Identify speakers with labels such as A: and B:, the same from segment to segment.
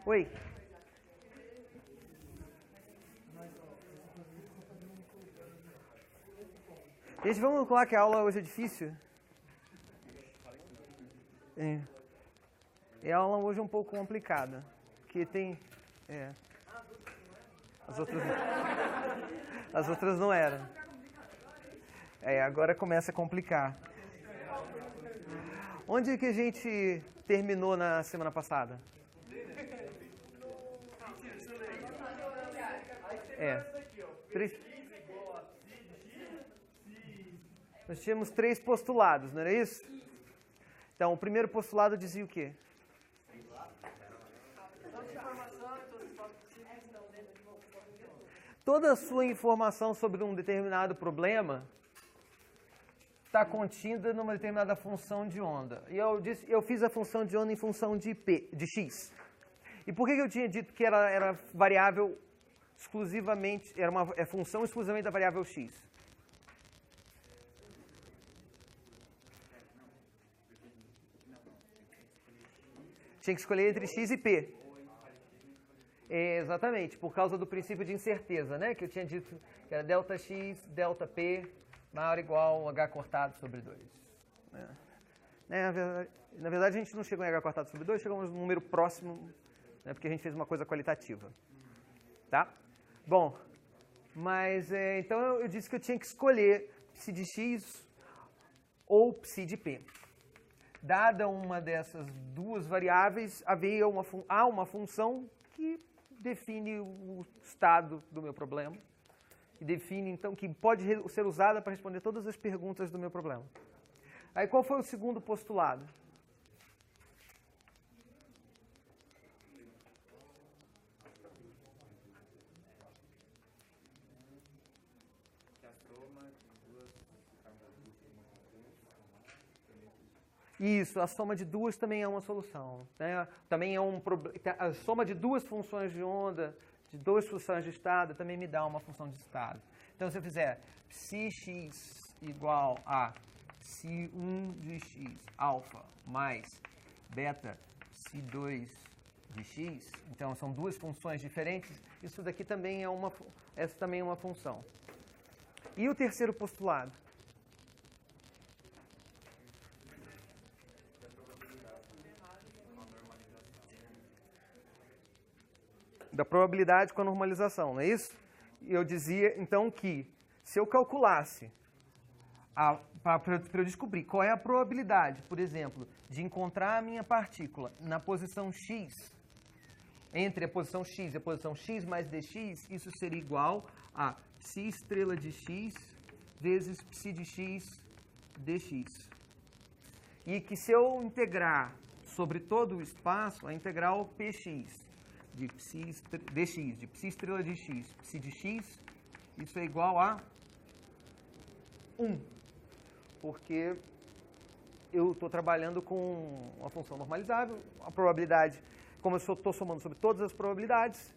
A: Oi. Gente, vamos calcular que a aula hoje é difícil? É. E a aula hoje é um pouco complicada. Porque tem... As outras não eram. Agora começa a complicar. Onde que a gente terminou na semana passada? Nós tínhamos 3 postulados, não era isso? Então, o primeiro postulado dizia o quê? Toda a sua informação sobre um determinado problema está contida numa determinada função de onda. E eu fiz a função de onda em função de x. E por que eu tinha dito que era variável exclusivamente, era uma função exclusivamente da variável x? Tinha que escolher entre x e p. Exatamente, por causa do princípio de incerteza, né? Que eu tinha dito que era ΔX, ΔP maior ou igual a h cortado sobre 2. Na verdade, a gente não chegou em h cortado sobre 2, chegamos num número próximo, né? Porque a gente fez uma coisa qualitativa. Tá? Bom, mas então eu disse que eu tinha que escolher psi de x ou psi de p. Dada uma dessas duas variáveis, há uma função que define o estado do meu problema, que define, então, que pode ser usada para responder todas as perguntas do meu problema. Aí, qual foi o segundo postulado? Isso, a soma de duas também é uma solução. Né? Também é a soma de duas funções de onda, de duas funções de estado, também me dá uma função de estado. Então, se eu fizer psi(x) igual a psi1 de x alfa mais beta psi2 de x, então são duas funções diferentes, isso daqui também essa também é uma função. E o terceiro postulado? Da probabilidade com a normalização, não é isso? Eu dizia, então, que se eu calculasse, para eu descobrir qual é a probabilidade, por exemplo, de encontrar a minha partícula na posição x, entre a posição x e a posição x mais dx, isso seria igual a psi estrela de x vezes psi de x dx. E que se eu integrar sobre todo o espaço, a integral px de dx, de psi estrela de x, psi de x, isso é igual a 1. Porque eu estou trabalhando com uma função normalizável, a probabilidade, como eu estou somando sobre todas as probabilidades,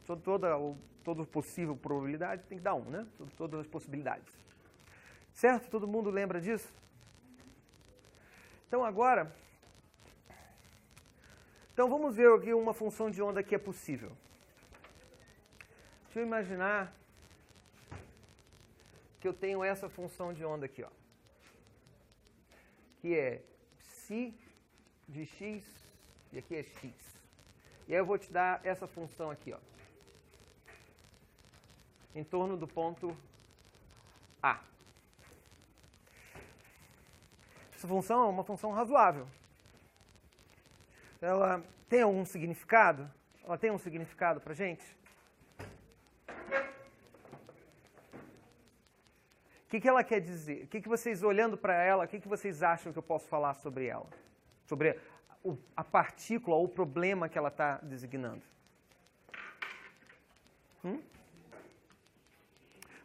A: sobre toda possível probabilidade, tem que dar 1, né? Sobre todas as possibilidades. Certo? Todo mundo lembra disso? Então agora... Então, vamos ver aqui uma função de onda que é possível. Deixa eu imaginar que eu tenho essa função de onda aqui, ó, que é psi de x, e aqui é x. E aí eu vou te dar essa função aqui, ó, em torno do ponto A. Essa função é uma função razoável. Ela tem algum significado? Ela tem um significado para a gente? O que ela quer dizer? O que vocês, olhando para ela, o que vocês acham que eu posso falar sobre ela? Sobre a partícula ou o problema que ela está designando?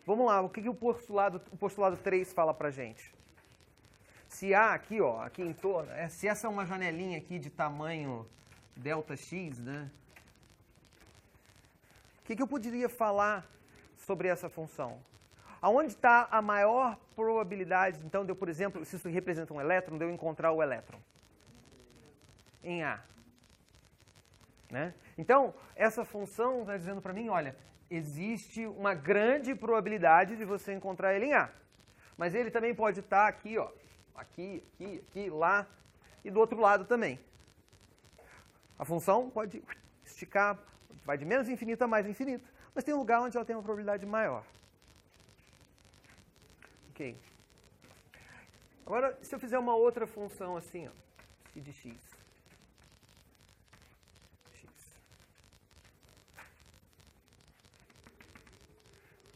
A: Vamos lá, o que o postulado 3 fala para a gente? Se há aqui, ó, aqui em torno, se essa é uma janelinha aqui de tamanho ΔX, né? O que eu poderia falar sobre essa função? Aonde está a maior probabilidade, então, de eu, por exemplo, se isso representa um elétron, de eu encontrar o elétron? Em A. né? Então, essa função está dizendo para mim, olha, existe uma grande probabilidade de você encontrar ele em A. Mas ele também pode estar aqui, ó, aqui, lá, e do outro lado também. A função pode esticar, vai de menos infinito a mais infinito, mas tem um lugar onde ela tem uma probabilidade maior. Ok. Agora, se eu fizer uma outra função assim, ó, psi de x.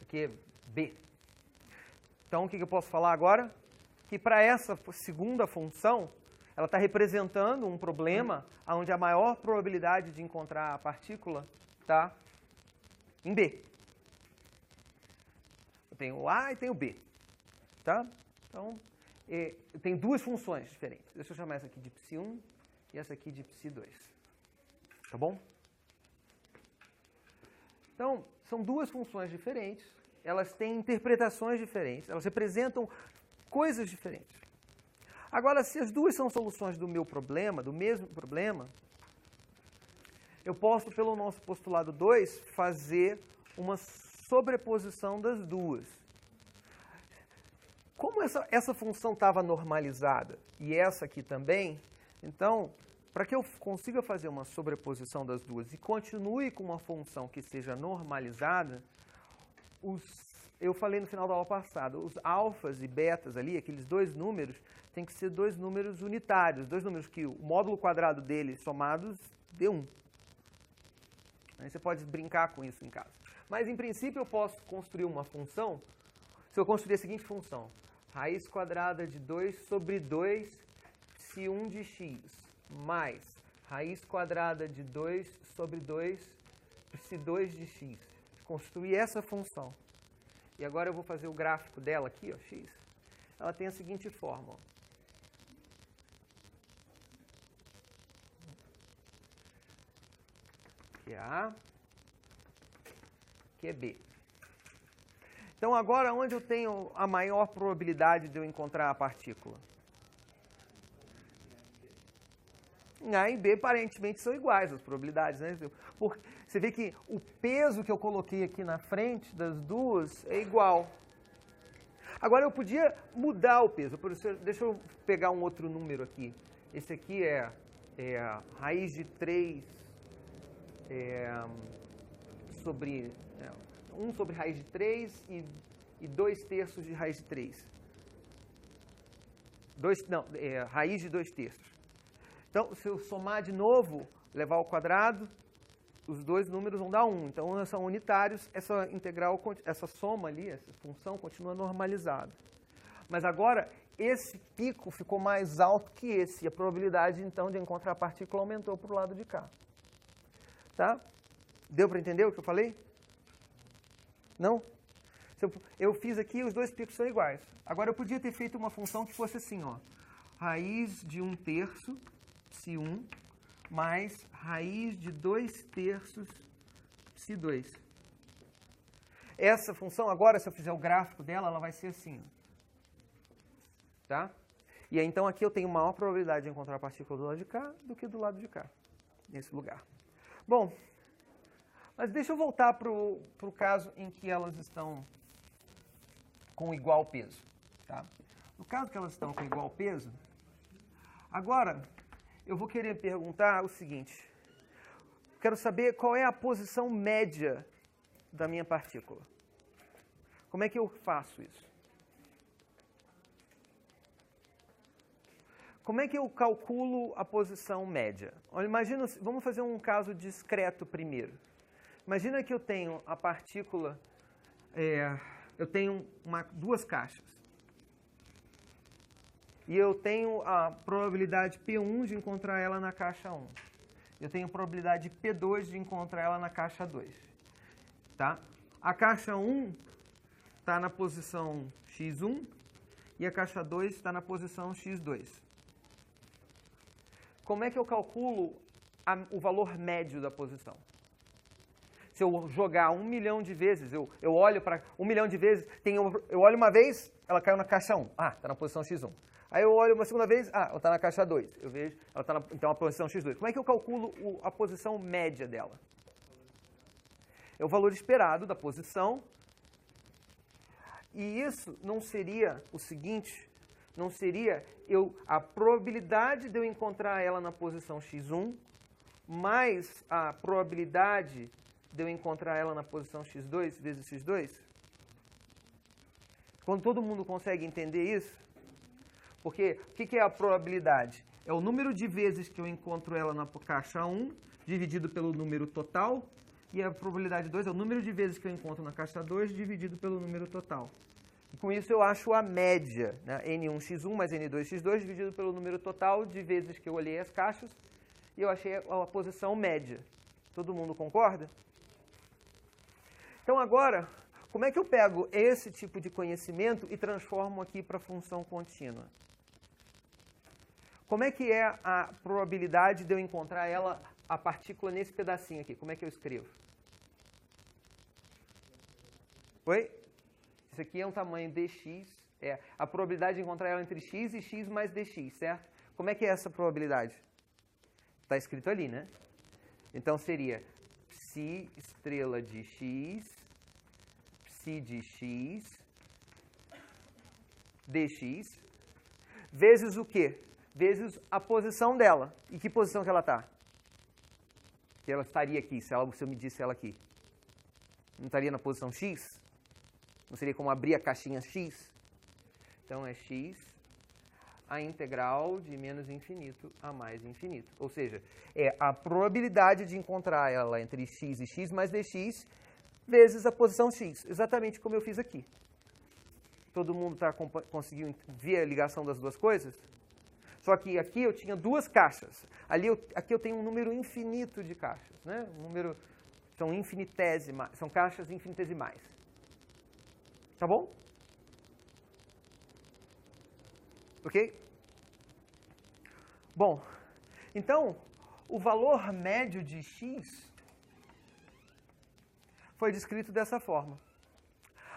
A: Aqui é b. Então, o que eu posso falar agora? Que para essa segunda função, ela está representando um problema onde a maior probabilidade de encontrar a partícula está em B. Eu tenho o A e tenho o B. Tá? Então, eu tenho duas funções diferentes. Deixa eu chamar essa aqui de psi1 e essa aqui de psi2. Tá bom? Então, são duas funções diferentes. Elas têm interpretações diferentes. Elas representam coisas diferentes. Agora, se as duas são soluções do meu problema, do mesmo problema, eu posso, pelo nosso postulado 2, fazer uma sobreposição das duas. Como essa função estava normalizada e essa aqui também, então, para que eu consiga fazer uma sobreposição das duas e continue com uma função que seja normalizada, eu falei no final da aula passada, os alfas e betas ali, aqueles dois números, tem que ser dois números unitários, dois números que o módulo quadrado deles somados dê 1. Aí você pode brincar com isso em casa. Mas, em princípio, eu posso construir uma função, se eu construir a seguinte função, raiz quadrada de 2 sobre 2 psi1 de x, mais raiz quadrada de 2 sobre 2 psi2 de x. Construir essa função. E agora eu vou fazer o gráfico dela aqui, ó, x. Ela tem a seguinte forma, ó. Aqui é A, aqui é B. Então, agora, onde eu tenho a maior probabilidade de eu encontrar a partícula? Em A e B, aparentemente, são iguais as probabilidades, né? Porque você vê que o peso que eu coloquei aqui na frente das duas é igual. Agora, eu podia mudar o peso. Deixa eu pegar um outro número aqui. Esse aqui é raiz de 3 sobre... 1 sobre raiz de 3 e 2 terços de raiz de 3. Raiz de 2 terços. Então, se eu somar de novo, levar ao quadrado, os dois números vão dar 1. Então, são unitários, essa integral, essa soma ali, essa função continua normalizada. Mas agora, esse pico ficou mais alto que esse. E a probabilidade, então, de encontrar a partícula aumentou para o lado de cá. Tá? Deu para entender o que eu falei? Não? Eu fiz aqui, os dois picos são iguais. Agora, eu podia ter feito uma função que fosse assim, ó. Raiz de 1 terço, psi1, mais raiz de 2 terços, psi2. Essa função, agora, se eu fizer o gráfico dela, ela vai ser assim, ó. Tá? E aí, então, aqui eu tenho maior probabilidade de encontrar a partícula do lado de cá do que do lado de cá, nesse lugar. Bom, mas deixa eu voltar para o caso em que elas estão com igual peso. Tá? No caso que elas estão com igual peso, agora eu vou querer perguntar o seguinte. Quero saber qual é a posição média da minha partícula. Como é que eu faço isso? Como é que eu calculo a posição média? Olha, imagina, vamos fazer um caso discreto primeiro. Imagina que eu tenho a partícula, eu tenho duas caixas. E eu tenho a probabilidade P1 de encontrar ela na caixa 1. Eu tenho a probabilidade P2 de encontrar ela na caixa 2. Tá? A caixa 1 está na posição x1 e a caixa 2 está na posição x2. Como é que eu calculo o valor médio da posição? Se eu jogar 1 milhão de vezes, eu olho para 1 milhão de vezes, eu olho uma vez, ela caiu na caixa 1. Ah, está na posição x1. Aí eu olho uma segunda vez, ela está na caixa 2. Eu vejo, ela está então na posição x2. Como é que eu calculo a posição média dela? É o valor esperado da posição. E isso não seria o seguinte, não seria a probabilidade de eu encontrar ela na posição x1 mais a probabilidade de eu encontrar ela na posição x2 vezes x2? Quando todo mundo consegue entender isso, porque o que é a probabilidade? É o número de vezes que eu encontro ela na caixa 1 dividido pelo número total, e a probabilidade 2 é o número de vezes que eu encontro na caixa 2 dividido pelo número total. E com isso eu acho a média, né? N1x1 mais N2x2 dividido pelo número total de vezes que eu olhei as caixas, e eu achei a posição média. Todo mundo concorda? Então agora, como é que eu pego esse tipo de conhecimento e transformo aqui para função contínua? Como é que é a probabilidade de eu encontrar a partícula nesse pedacinho aqui? Como é que eu escrevo? Oi? Isso aqui é um tamanho dx. A probabilidade de encontrar ela entre x e x mais dx, certo? Como é que é essa probabilidade? Está escrito ali, né? Então seria psi estrela de x, psi de x, dx, vezes o quê? Vezes a posição dela. E que posição que ela está? Que ela estaria aqui, se eu medisse ela aqui. Não estaria na posição x? Não seria como abrir a caixinha x? Então é x a integral de menos infinito a mais infinito. Ou seja, é a probabilidade de encontrar ela entre x e x mais dx vezes a posição x. Exatamente como eu fiz aqui. Todo mundo conseguiu ver a ligação das duas coisas? Só que aqui eu tinha duas caixas. Aqui eu tenho um número infinito de caixas, né? São infinitesimais, são caixas infinitesimais. Tá bom? Ok? Bom, então, o valor médio de x foi descrito dessa forma.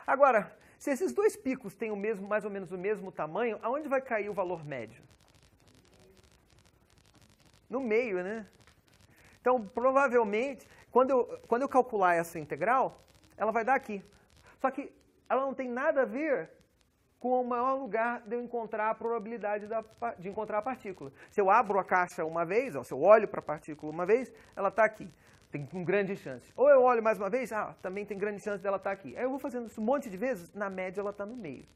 A: Agora, se esses dois picos têm mais ou menos o mesmo tamanho, aonde vai cair o valor médio? No meio, né? Então, provavelmente, quando eu calcular essa integral, ela vai dar aqui. Só que ela não tem nada a ver com o maior lugar de eu encontrar a probabilidade de encontrar a partícula. Se eu abro a caixa uma vez, se eu olho para a partícula uma vez, ela está aqui. Tem com grande chance. Ou eu olho mais uma vez, também tem grande chance dela estar aqui. Aí eu vou fazendo isso um monte de vezes, na média ela está no meio.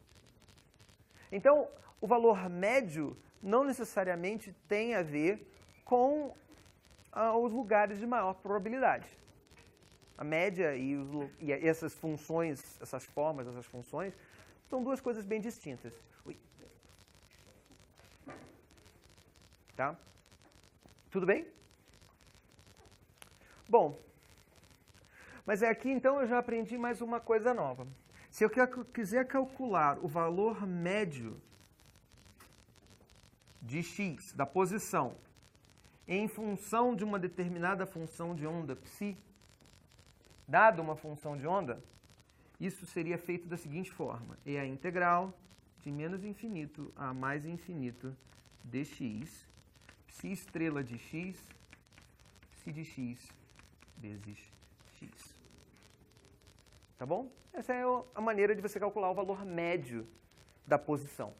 A: Então, o valor médio não necessariamente tem a ver com os lugares de maior probabilidade. A média e essas funções, essas formas, essas funções, são duas coisas bem distintas. Tá? Tudo bem? Bom, mas aqui então eu já aprendi mais uma coisa nova. Se eu quiser calcular o valor médio de x, da posição, em função de uma determinada função de onda psi, dada uma função de onda, isso seria feito da seguinte forma. É a integral de menos infinito a mais infinito dx, psi estrela de x, psi de x vezes x. Tá bom? Essa é a maneira de você calcular o valor médio da posição.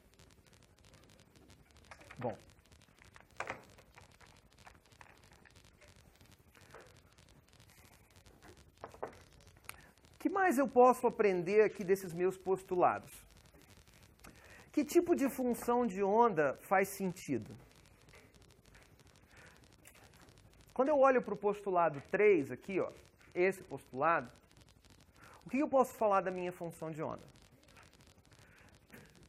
A: Bom. O que mais eu posso aprender aqui desses meus postulados? Que tipo de função de onda faz sentido? Quando eu olho para o postulado 3 aqui, esse postulado, o que eu posso falar da minha função de onda?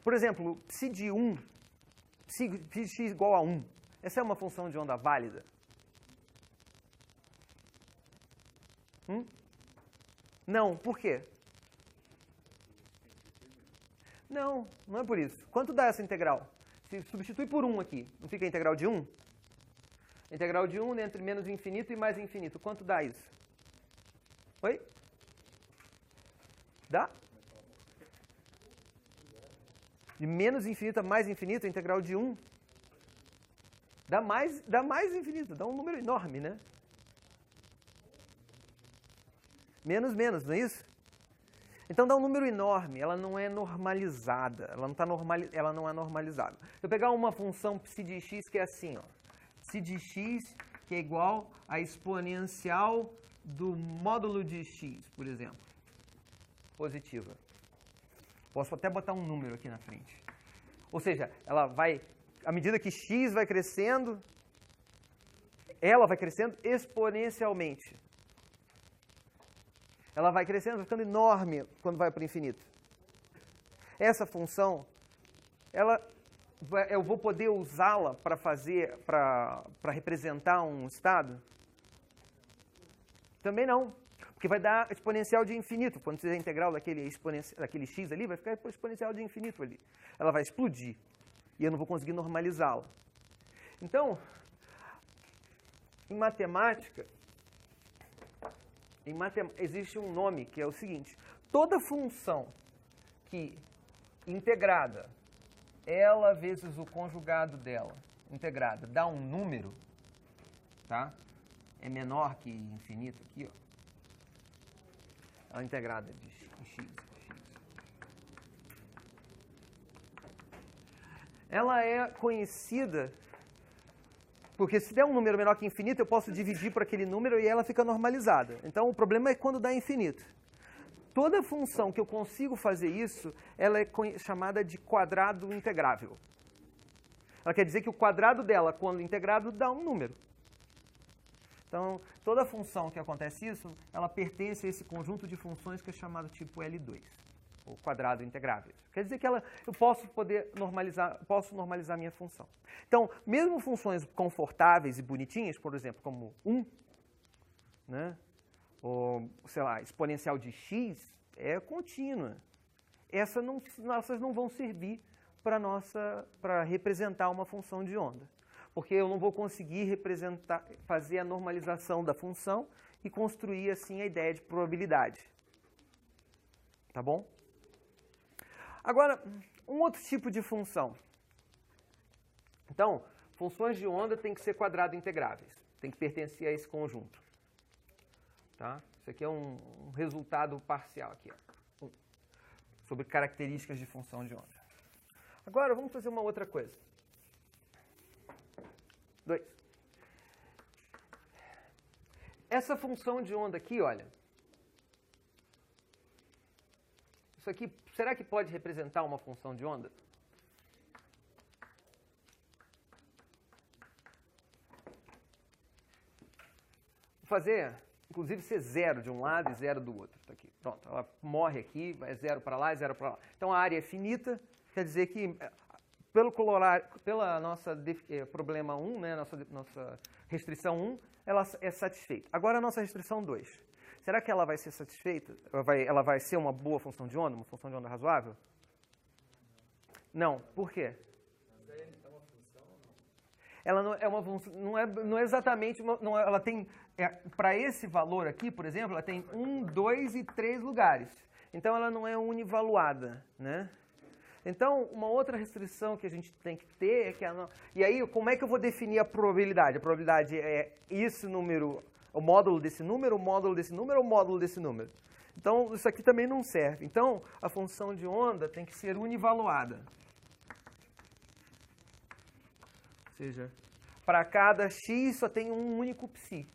A: Por exemplo, psi de 1, psi de x igual a 1, essa é uma função de onda válida? Não, por quê? Não, não é por isso. Quanto dá essa integral? Se substitui por 1 aqui, não fica a integral de 1? A integral de 1 entre menos infinito e mais infinito, quanto dá isso? Oi? Dá? De menos infinito a mais infinito, a integral de 1 dá mais infinito, dá um número enorme, né? Menos, não é isso? Então dá um número enorme, ela não é normalizada, ela não é normalizada. Se eu pegar uma função psi de x que é assim, ó, psi de x que é igual a exponencial do módulo de x, por exemplo, positiva. Posso até botar um número aqui na frente. Ou seja, ela vai, à medida que x vai crescendo, ela vai crescendo exponencialmente. Ela vai crescendo, vai ficando enorme quando vai para o infinito. Essa função, eu vou poder usá-la para representar um estado? Também não, porque vai dar exponencial de infinito. Quando você fizer a integral daquele x ali, vai ficar exponencial de infinito ali. Ela vai explodir e eu não vou conseguir normalizá-la. Então, em matemática, existe um nome que é o seguinte: toda função que integrada, ela vezes o conjugado dela, integrada, dá um número, tá? É menor que infinito aqui, ó. Ela é integrada de x. Ela é conhecida porque se der um número menor que infinito, eu posso dividir por aquele número e ela fica normalizada. Então, o problema é quando dá infinito. Toda função que eu consigo fazer isso, ela é chamada de quadrado integrável. Ela quer dizer que o quadrado dela, quando integrado, dá um número. Então, toda função que acontece isso, ela pertence a esse conjunto de funções que é chamado tipo L2, ou quadrado integrável. Quer dizer que eu posso normalizar a minha função. Então, mesmo funções confortáveis e bonitinhas, por exemplo, como 1, né? Ou, sei lá, exponencial de x, é contínua. Essas não vão servir para representar uma função de onda. Porque eu não vou conseguir fazer a normalização da função e construir, assim, a ideia de probabilidade. Tá bom? Agora, um outro tipo de função. Então, funções de onda têm que ser quadrado integráveis. Tem que pertencer a esse conjunto. Tá? Isso aqui é um resultado parcial aqui, ó, sobre características de função de onda. Agora, vamos fazer uma outra coisa. 2. Essa função de onda aqui, olha. Isso aqui, será que pode representar uma função de onda? Vou fazer, inclusive, ser zero de um lado e zero do outro. Tá aqui. Pronto, ela morre aqui, vai zero para lá e zero para lá. Então, a área é finita, quer dizer que, pela nossa problema 1, né, nossa restrição 1, ela é satisfeita. Agora, a nossa restrição 2. Será que ela vai ser satisfeita? Ela vai ser uma boa função de onda? Uma função de onda razoável? Não. Por quê? Ela não é uma função, não é exatamente uma, não, ela tem, para esse valor aqui, por exemplo, ela tem 1, 2 e 3 lugares. Então, ela não é univaluada, né? Então, uma outra restrição que a gente tem que ter é que e aí, como é que eu vou definir a probabilidade? A probabilidade é esse número, o módulo desse número, o módulo desse número ou o módulo desse número? Então, isso aqui também não serve. Então, a função de onda tem que ser univaluada. Ou seja, para cada x só tem um único psi.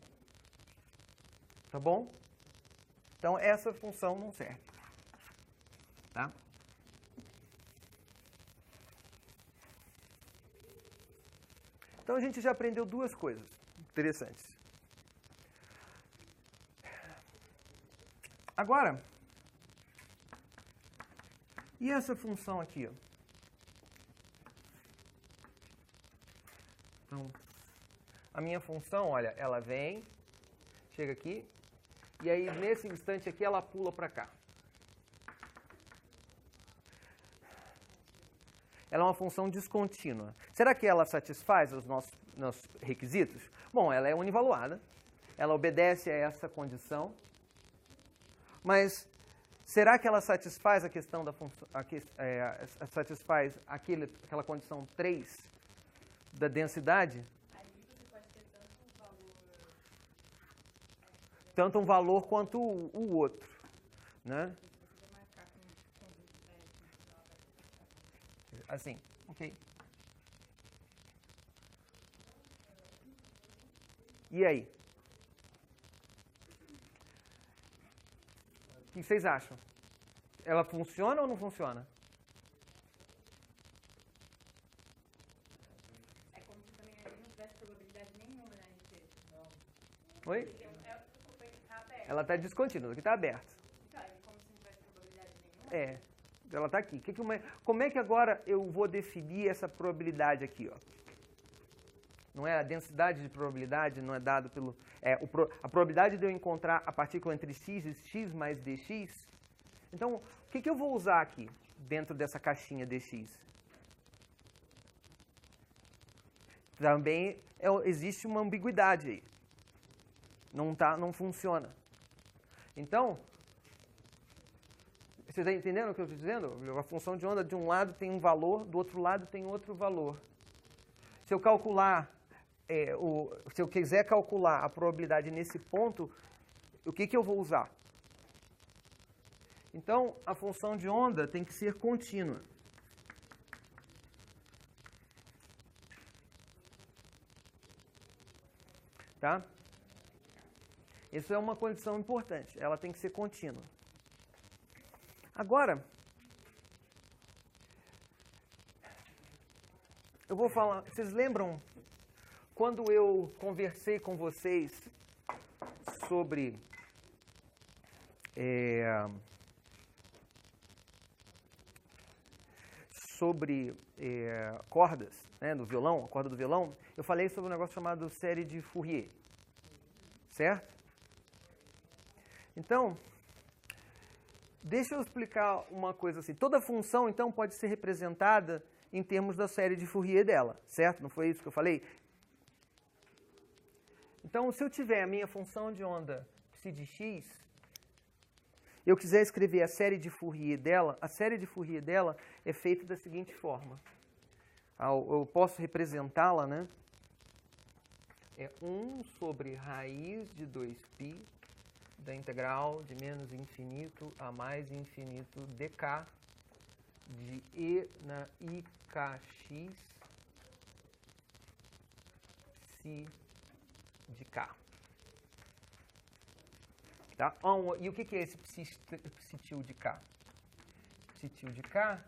A: Tá bom? Então, essa função não serve. Tá? Então, a gente já aprendeu duas coisas interessantes. Agora, e essa função aqui? Ó? Então, a minha função, olha, ela vem, chega aqui, e aí nesse instante aqui ela pula para cá. Ela é uma função descontínua. Será que ela satisfaz os nossos requisitos? Bom, ela é univaluada, ela obedece a essa condição, mas Será que ela satisfaz a questão da função, satisfaz aquela condição 3 da densidade?
B: Aí você pode ter
A: tanto um valor quanto o outro, né? Assim, ok. E aí? O que vocês acham? Ela funciona ou não funciona?
B: É como se também não tivesse probabilidade nenhuma na RT.
A: Oi?
B: Tá aberto.
A: Ela está descontínua, aqui está aberto.
B: Então, é como se não tivesse probabilidade nenhuma.
A: É, ela está aqui. Como é que agora eu vou definir essa probabilidade aqui, ó? Não é a densidade de probabilidade, não é dado pelo... a probabilidade de eu encontrar a partícula entre x e x mais dx. Então, o que eu vou usar aqui dentro dessa caixinha dx? Também existe uma ambiguidade aí. Não funciona. Então, você está entendendo o que eu estou dizendo? A função de onda de um lado tem um valor, do outro lado tem outro valor. Se eu calcular, se eu quiser calcular a probabilidade nesse ponto, o que eu vou usar? Então, a função de onda tem que ser contínua. Tá? Isso é uma condição importante. Ela tem que ser contínua. Agora, eu vou falar... Vocês lembram quando eu conversei com vocês sobre... cordas, né, do violão, a corda do violão, eu falei sobre um negócio chamado série de Fourier. Certo? Então, deixa eu explicar uma coisa assim. Toda função, então, pode ser representada em termos da série de Fourier dela, certo? Não foi isso que eu falei? Então, se eu tiver a minha função de onda psi de x, eu quiser escrever a série de Fourier dela, a série de Fourier dela é feita da seguinte forma. Eu posso representá-la, né? É 1 sobre raiz de 2π da integral de menos infinito a mais infinito dk de e na ikx psi de k. Tá? E o que é esse psi-til de k? Psi-til de k,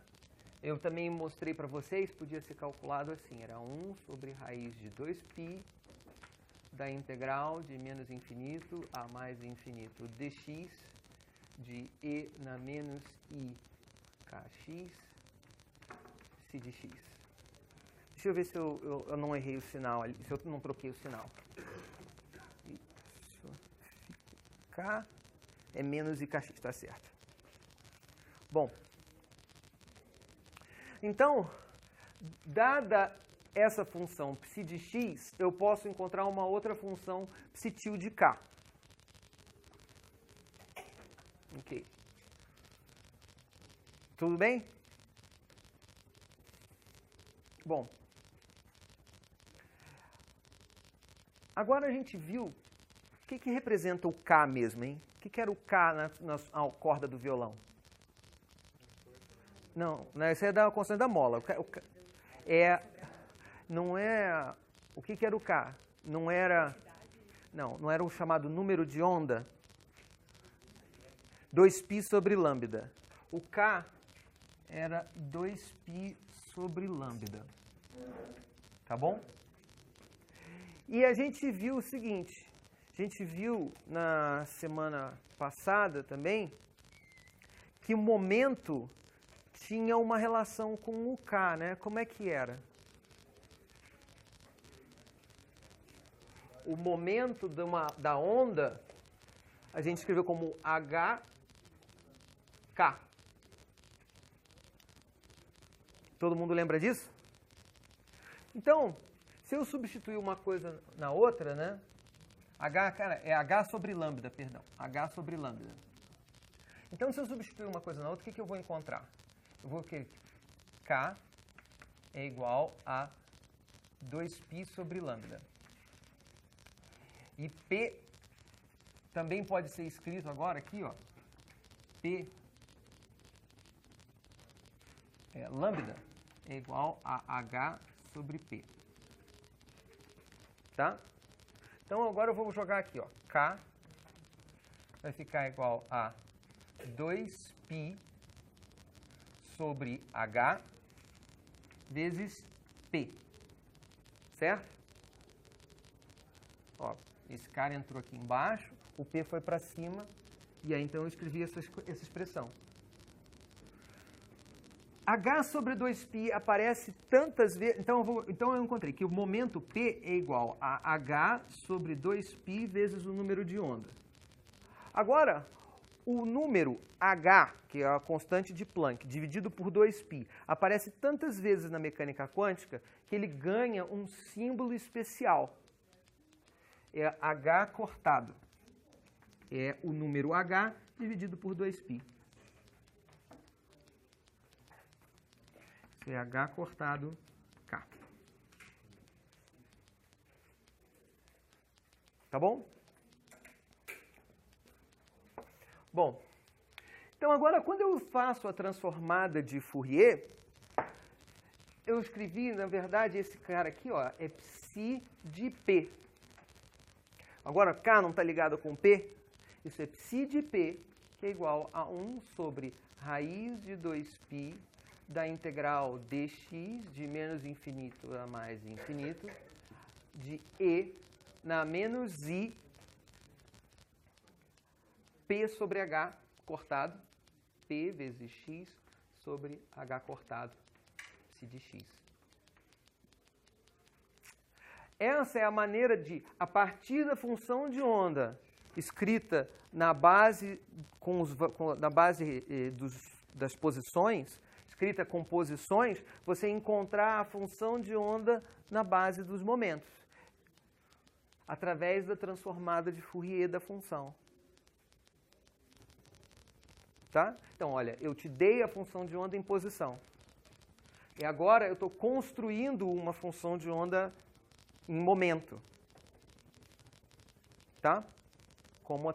A: eu também mostrei para vocês, podia ser calculado assim, era 1 sobre raiz de 2π da integral de menos infinito a mais infinito dx de e na menos i kx psi de x. Deixa eu ver se eu não errei o sinal, se eu não troquei o sinal. Isso. K é menos i kx, está certo. Bom, então, dada essa função psi de x, eu posso encontrar uma outra função psi-til de k. Ok. Tudo bem? Bom. Agora a gente viu o que representa o k mesmo, hein? O que era o k na corda do violão? Não, isso é da constante da mola. Não é... O que era o K? Não era o chamado número de onda? 2π sobre lambda. O K era 2π sobre lambda. Tá bom? E a gente viu o seguinte. A gente viu na semana passada também que o momento tinha uma relação com o K, né? Como é que era? O momento da onda, a gente escreveu como HK. Todo mundo lembra disso? Então, se eu substituir uma coisa na outra, né? H, cara, é H sobre lambda, perdão. H sobre lambda. Então, se eu substituir uma coisa na outra, o que eu vou encontrar? Eu vou que K é igual a 2π sobre lambda. E P também pode ser escrito agora aqui, ó. P lambda é igual a H sobre P. Tá? Então, agora eu vou jogar aqui, ó. K vai ficar igual a 2π sobre H vezes P. Certo? Ó, esse cara entrou aqui embaixo, o P foi para cima, e aí então eu escrevi essa expressão. H sobre 2π aparece tantas vezes... Então eu encontrei que o momento P é igual a H sobre 2π vezes o número de onda. Agora, o número H, que é a constante de Planck, dividido por 2π, aparece tantas vezes na mecânica quântica que ele ganha um símbolo especial. É H cortado. É o número H dividido por 2π. Isso é H cortado K. Tá bom? Bom, então agora quando eu faço a transformada de Fourier, eu escrevi, na verdade, esse cara aqui, ó, é psi de P. Agora, K não está ligado com P? Isso é psi de P, que é igual a 1 sobre raiz de 2π da integral dx de menos infinito a mais infinito de E na menos I P sobre H cortado, P vezes x sobre H cortado, psi de x. Essa é a maneira de, a partir da função de onda escrita na base, das posições, escrita com posições, você encontrar a função de onda na base dos momentos, através da transformada de Fourier da função. Tá? Então, olha, eu te dei a função de onda em posição. E agora eu estou construindo uma função de onda em momento. Tá? Com a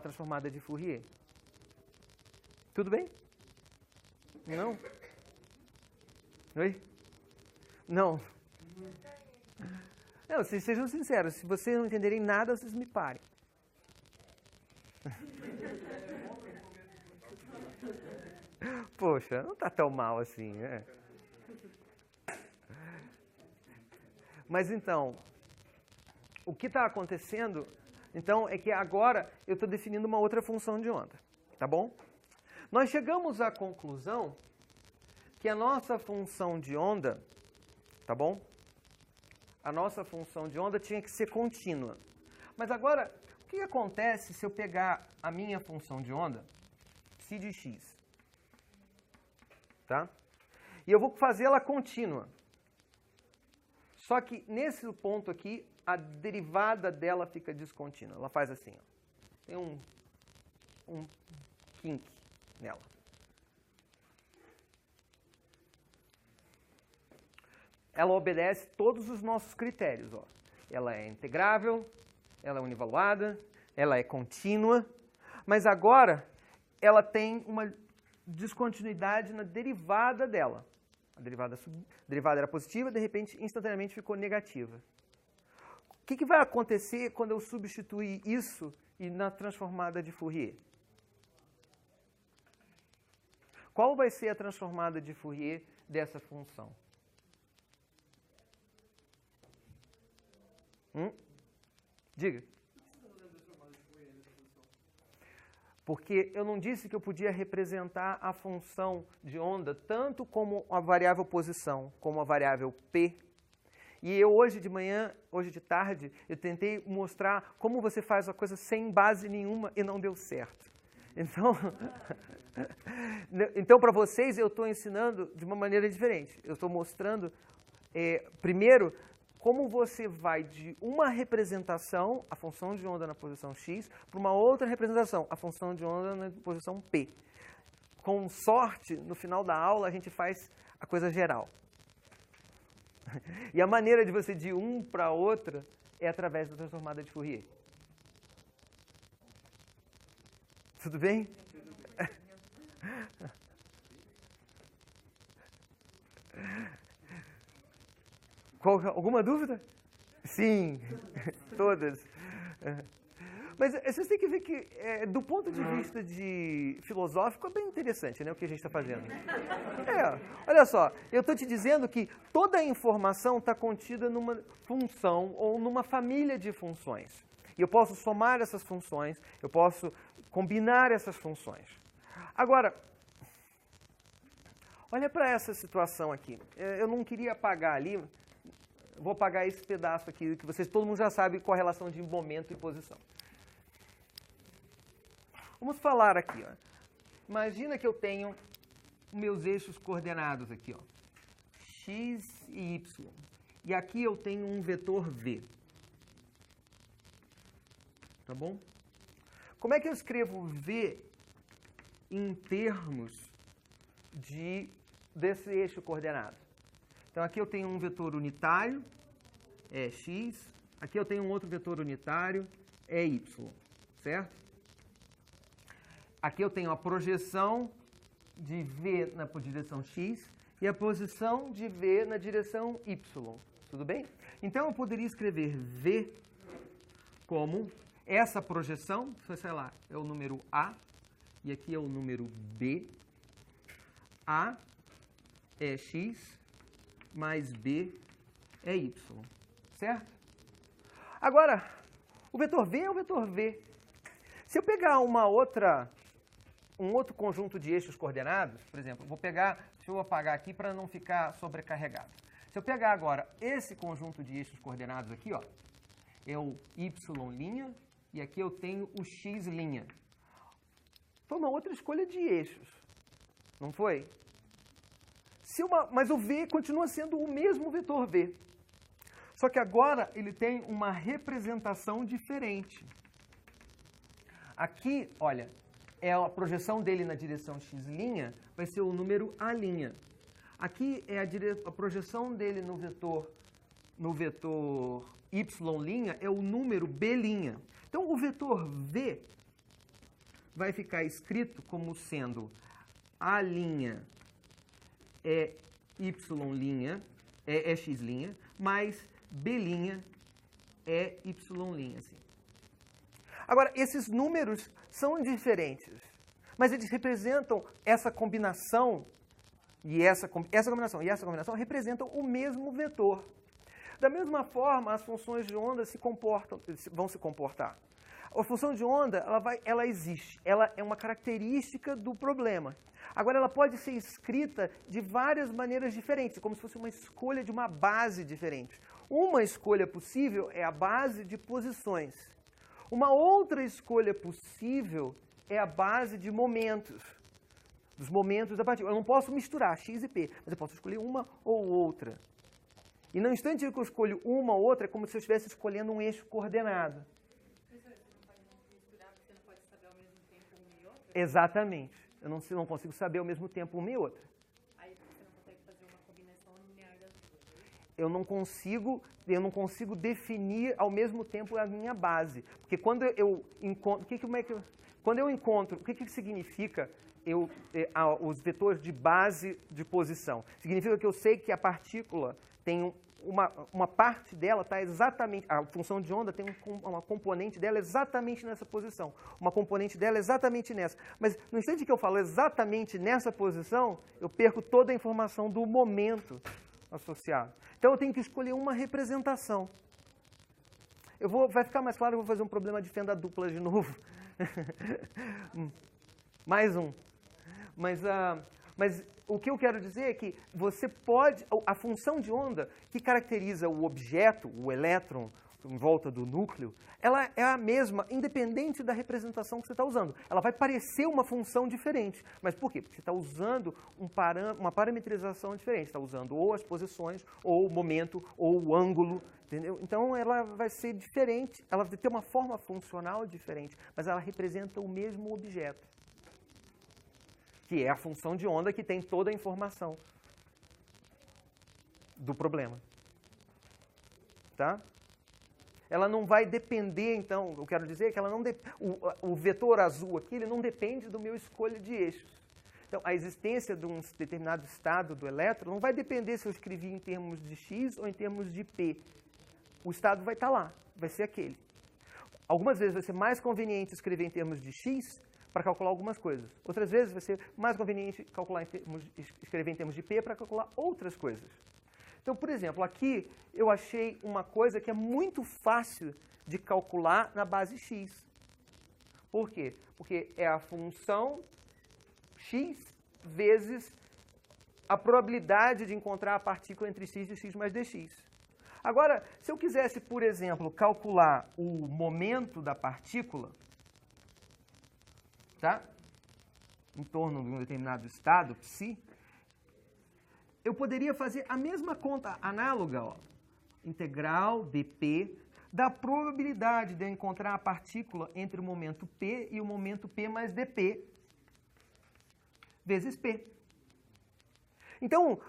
A: transformada de Fourier. Tudo bem? Não? Oi? Não. Não, vocês sejam sinceros. Se vocês não entenderem nada, vocês me parem. Poxa, não está tão mal assim, né? Mas então, o que está acontecendo, então, é que agora eu estou definindo uma outra função de onda, tá bom? Nós chegamos à conclusão que a nossa função de onda, tá bom? A nossa função de onda tinha que ser contínua. Mas agora, o que acontece se eu pegar a minha função de onda, psi de x, tá? E eu vou fazê-la contínua. Só que nesse ponto aqui, a derivada dela fica descontínua. Ela faz assim, ó. Tem um kink nela. Ela obedece todos os nossos critérios, ó. Ela é integrável, ela é univaluada, ela é contínua, mas agora ela tem uma descontinuidade na derivada dela. A derivada era positiva, de repente, instantaneamente ficou negativa. O que vai acontecer quando eu substituir isso e na transformada de Fourier? Qual vai ser a transformada de Fourier dessa função? Diga. Porque eu não disse que eu podia representar a função de onda tanto como a variável posição, como a variável P. E eu hoje de manhã, hoje de tarde, eu tentei mostrar como você faz a coisa sem base nenhuma e não deu certo. Então para vocês eu estou ensinando de uma maneira diferente. Eu estou mostrando, primeiro, como você vai de uma representação, a função de onda na posição x, para uma outra representação, a função de onda na posição p. Com sorte, no final da aula, a gente faz a coisa geral. E a maneira de você ir de um para outra é através da transformada de Fourier. Tudo bem? Alguma dúvida? Sim, todas. Mas vocês têm que ver que, do ponto de vista filosófico, é bem interessante, né, o que a gente está fazendo. Olha só, eu estou te dizendo que toda a informação está contida numa função ou numa família de funções. E eu posso somar essas funções, eu posso combinar essas funções. Agora, olha para essa situação aqui. Eu não queria apagar ali, vou apagar esse pedaço aqui, que todo mundo já sabe qual a relação de momento e posição. Vamos falar aqui, ó. Imagina que eu tenho meus eixos coordenados aqui, ó, x e y. E aqui eu tenho um vetor v. Tá bom? Como é que eu escrevo v em termos desse eixo coordenado? Então aqui eu tenho um vetor unitário, é x. Aqui eu tenho um outro vetor unitário, é y. Certo? Aqui eu tenho a projeção de v na direção x e a posição de v na direção y. Tudo bem? Então eu poderia escrever v como essa projeção, sei lá, é o número A, e aqui é o número B. A é x, mais B é y. Certo? Agora, o vetor v é o vetor v. Se eu pegar um outro conjunto de eixos coordenados, por exemplo, deixa eu apagar aqui para não ficar sobrecarregado. Se eu pegar agora esse conjunto de eixos coordenados aqui, ó, é o y' e aqui eu tenho o x'. Foi uma outra escolha de eixos, não foi? Mas o v continua sendo o mesmo vetor v. Só que agora ele tem uma representação diferente. Aqui, olha, a projeção dele na direção x' vai ser o número A'. Aqui é a projeção dele no vetor y' é o número B'. Então, o vetor v vai ficar escrito como sendo A' é y', é x', mais B' é y'. Assim. Agora, esses números são diferentes, mas eles representam essa combinação e essa combinação representam o mesmo vetor. Da mesma forma, as funções de onda vão se comportar. A função de onda, ela existe, ela é uma característica do problema. Agora, ela pode ser escrita de várias maneiras diferentes, como se fosse uma escolha de uma base diferente. Uma escolha possível é a base de posições. Uma outra escolha possível é a base de momentos, dos momentos da partícula. Eu não posso misturar x e p, mas eu posso escolher uma ou outra. E no instante que eu escolho uma ou outra, é como se eu estivesse escolhendo um eixo coordenado.
B: Professor, você não pode misturar, porque você não pode saber ao mesmo tempo uma e outra?
A: Exatamente. Eu não consigo saber ao mesmo tempo uma e outra.
B: Aí você não consegue fazer uma combinação linear das duas.
A: Eu não consigo definir ao mesmo tempo a minha base. Porque quando eu encontro... o que significa os vetores de base de posição? Significa que eu sei que a partícula tem uma parte dela está exatamente... A função de onda tem uma componente dela exatamente nessa posição. Uma componente dela exatamente nessa. Mas no instante que eu falo exatamente nessa posição, eu perco toda a informação do momento associado. Então eu tenho que escolher uma representação. Vai ficar mais claro, eu vou fazer um problema de fenda dupla de novo. Mais um. Mas o que eu quero dizer é que você pode... A função de onda que caracteriza o objeto, o elétron, em volta do núcleo, ela é a mesma, independente da representação que você está usando. Ela vai parecer uma função diferente. Mas por quê? Porque você está usando uma parametrização diferente. Está usando ou as posições, ou o momento, ou o ângulo. Entendeu? Então, ela vai ser diferente, ela vai ter uma forma funcional diferente, mas ela representa o mesmo objeto, que é a função de onda que tem toda a informação do problema. Tá? Ela não vai depender, então, eu quero dizer que ela não o vetor azul aqui, ele não depende do meu escolha de eixos. Então, a existência de um determinado estado do elétron não vai depender se eu escrevi em termos de x ou em termos de p. O estado vai estar lá, vai ser aquele. Algumas vezes vai ser mais conveniente escrever em termos de x para calcular algumas coisas. Outras vezes vai ser mais conveniente escrever em termos de p para calcular outras coisas. Então, por exemplo, aqui eu achei uma coisa que é muito fácil de calcular na base x. Por quê? Porque é a função x vezes a probabilidade de encontrar a partícula entre x e x mais dx. Agora, se eu quisesse, por exemplo, calcular o momento da partícula, tá? Em torno de um determinado estado, psi, eu poderia fazer a mesma conta análoga, ó, integral dp, da probabilidade de eu encontrar a partícula entre o momento p e o momento p mais dp, vezes p. Então,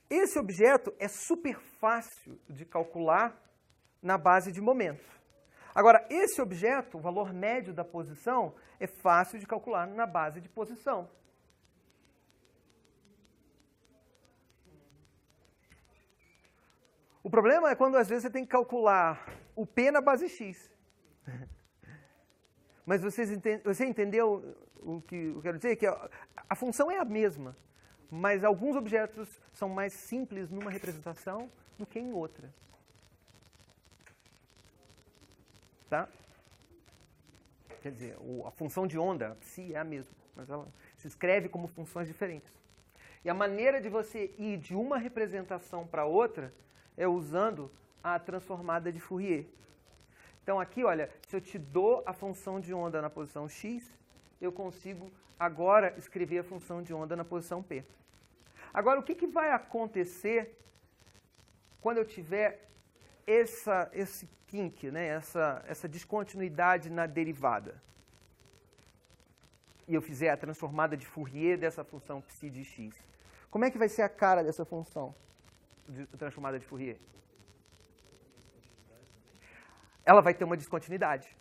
A: esse objeto é super fácil de calcular na base de momento. Agora, esse objeto, o valor médio da posição, é fácil de calcular na base de posição. O problema é quando, às vezes, você tem que calcular o P na base X. Mas você entendeu o que eu quero dizer? Que a função é a mesma, mas alguns objetos são mais simples numa representação do que em outra. Tá? Quer dizer, a função de onda, psi, é a mesma, mas ela se escreve como funções diferentes. E a maneira de você ir de uma representação para outra é usando a transformada de Fourier. Então aqui, olha, se eu te dou a função de onda na posição x, eu consigo agora escrever a função de onda na posição p. Agora, o que vai acontecer quando eu tiver esse kink, né, essa descontinuidade na derivada? E eu fizer a transformada de Fourier dessa função psi de x. Como é que vai ser a cara dessa função transformada de Fourier? Ela vai ter uma descontinuidade.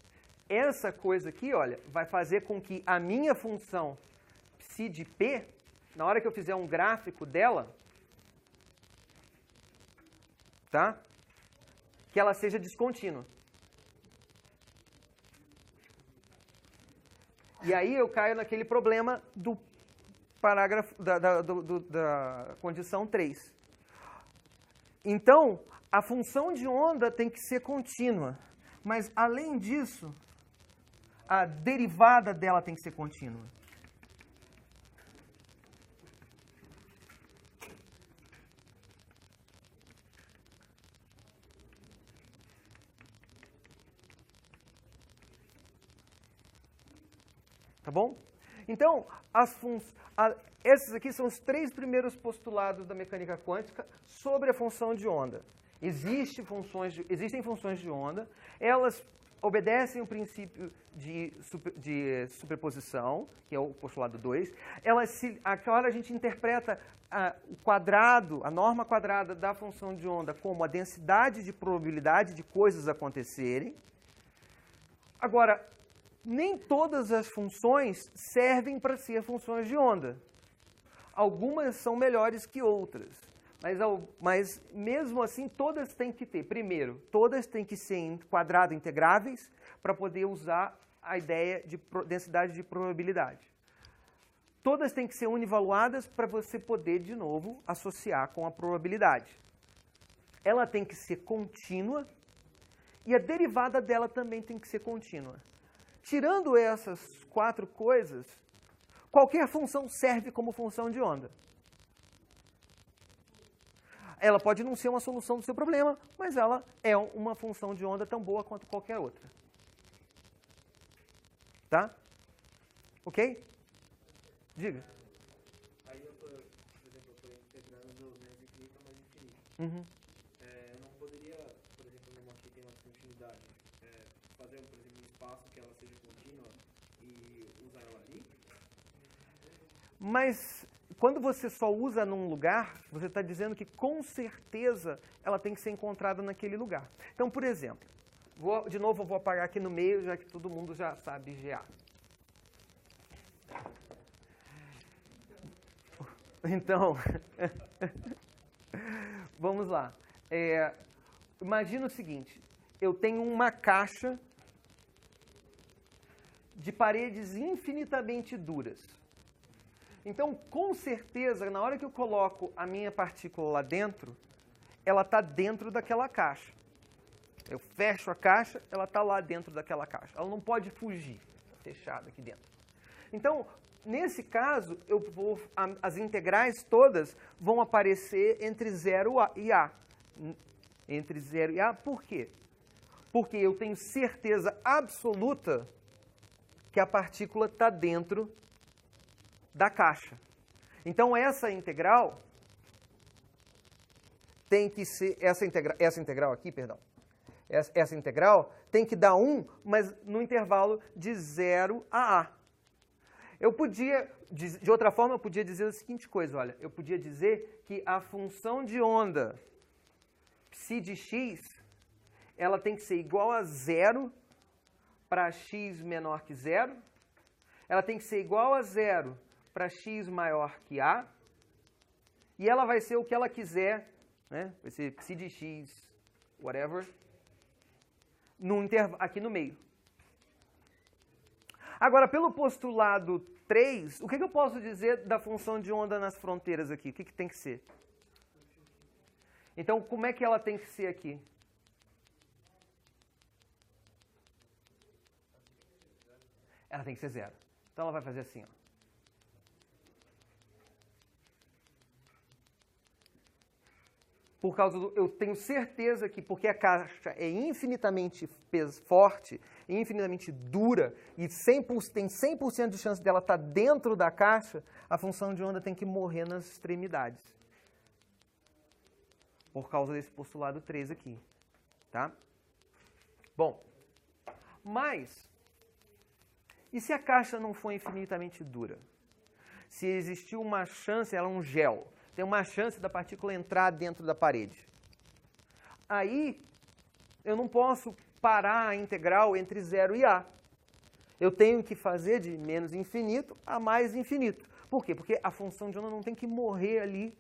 A: Essa coisa aqui, olha, vai fazer com que a minha função psi de p, na hora que eu fizer um gráfico dela, tá? Que ela seja descontínua. E aí eu caio naquele problema do parágrafo da condição 3. Então, a função de onda tem que ser contínua. Mas, além disso, a derivada dela tem que ser contínua. Tá bom? Então, esses aqui são os 3 primeiros postulados da mecânica quântica sobre a função de onda. Existem funções de onda, elas obedecem o princípio de superposição, que é o postulado 2. Agora a gente interpreta o quadrado, a norma quadrada da função de onda como a densidade de probabilidade de coisas acontecerem. Agora, nem todas as funções servem para ser funções de onda. Algumas são melhores que outras. Mas mesmo assim, todas têm que ter. Primeiro, todas têm que ser em quadrado integráveis para poder usar a ideia de densidade de probabilidade. Todas têm que ser univaluadas para você poder, de novo, associar com a probabilidade. Ela tem que ser contínua e a derivada dela também tem que ser contínua. Tirando essas 4 coisas, qualquer função serve como função de onda. Ela pode não ser uma solução do seu problema, mas ela é uma função de onda tão boa quanto qualquer outra. Tá? Ok? Diga.
C: Aí eu tô, por exemplo, eu estou integrando menos infinito a mais infinito.
A: Uhum.
C: Eu não poderia, por exemplo, numa que tem uma continuidade, fazer, por exemplo, um espaço que ela seja contínua e usar ela ali?
A: Mas quando você só usa num lugar, você está dizendo que com certeza ela tem que ser encontrada naquele lugar. Então, por exemplo, de novo eu vou apagar aqui no meio, já que todo mundo já sabe GA. Então, vamos lá. Imagina o seguinte, eu tenho uma caixa de paredes infinitamente duras. Então, com certeza, na hora que eu coloco a minha partícula lá dentro, ela está dentro daquela caixa. Eu fecho a caixa, ela está lá dentro daquela caixa. Ela não pode fugir, fechada aqui dentro. Então, nesse caso, as integrais todas vão aparecer entre 0 e A. Entre 0 e A, por quê? Porque eu tenho certeza absoluta que a partícula está dentro da caixa. Então, essa integral tem que ser... Essa integral aqui, perdão. Essa integral tem que dar 1, mas no intervalo de 0 a A. Eu podia, de outra forma, eu podia dizer a seguinte coisa, olha, eu podia dizer que a função de onda psi de x, ela tem que ser igual a 0 para x menor que 0, ela tem que ser igual a 0 para x maior que A, e ela vai ser o que ela quiser, né? Vai ser psi de x, whatever, aqui no meio. Agora, pelo postulado 3, o que eu posso dizer da função de onda nas fronteiras aqui? O que tem que ser? Então, como é que ela tem que ser aqui? Ela tem que ser 0. Então, ela vai fazer assim, ó. Por causa do... Eu tenho certeza que, porque a caixa é infinitamente forte, infinitamente dura, e tem 100% de chance dela estar dentro da caixa, a função de onda tem que morrer nas extremidades. Por causa desse postulado 3 aqui. Tá? Bom, mas... E se a caixa não for infinitamente dura? Se existir uma chance, ela é um gel, tem uma chance da partícula entrar dentro da parede. Aí, eu não posso parar a integral entre 0 e A. Eu tenho que fazer de menos infinito a mais infinito. Por quê? Porque a função de onda não tem que morrer ali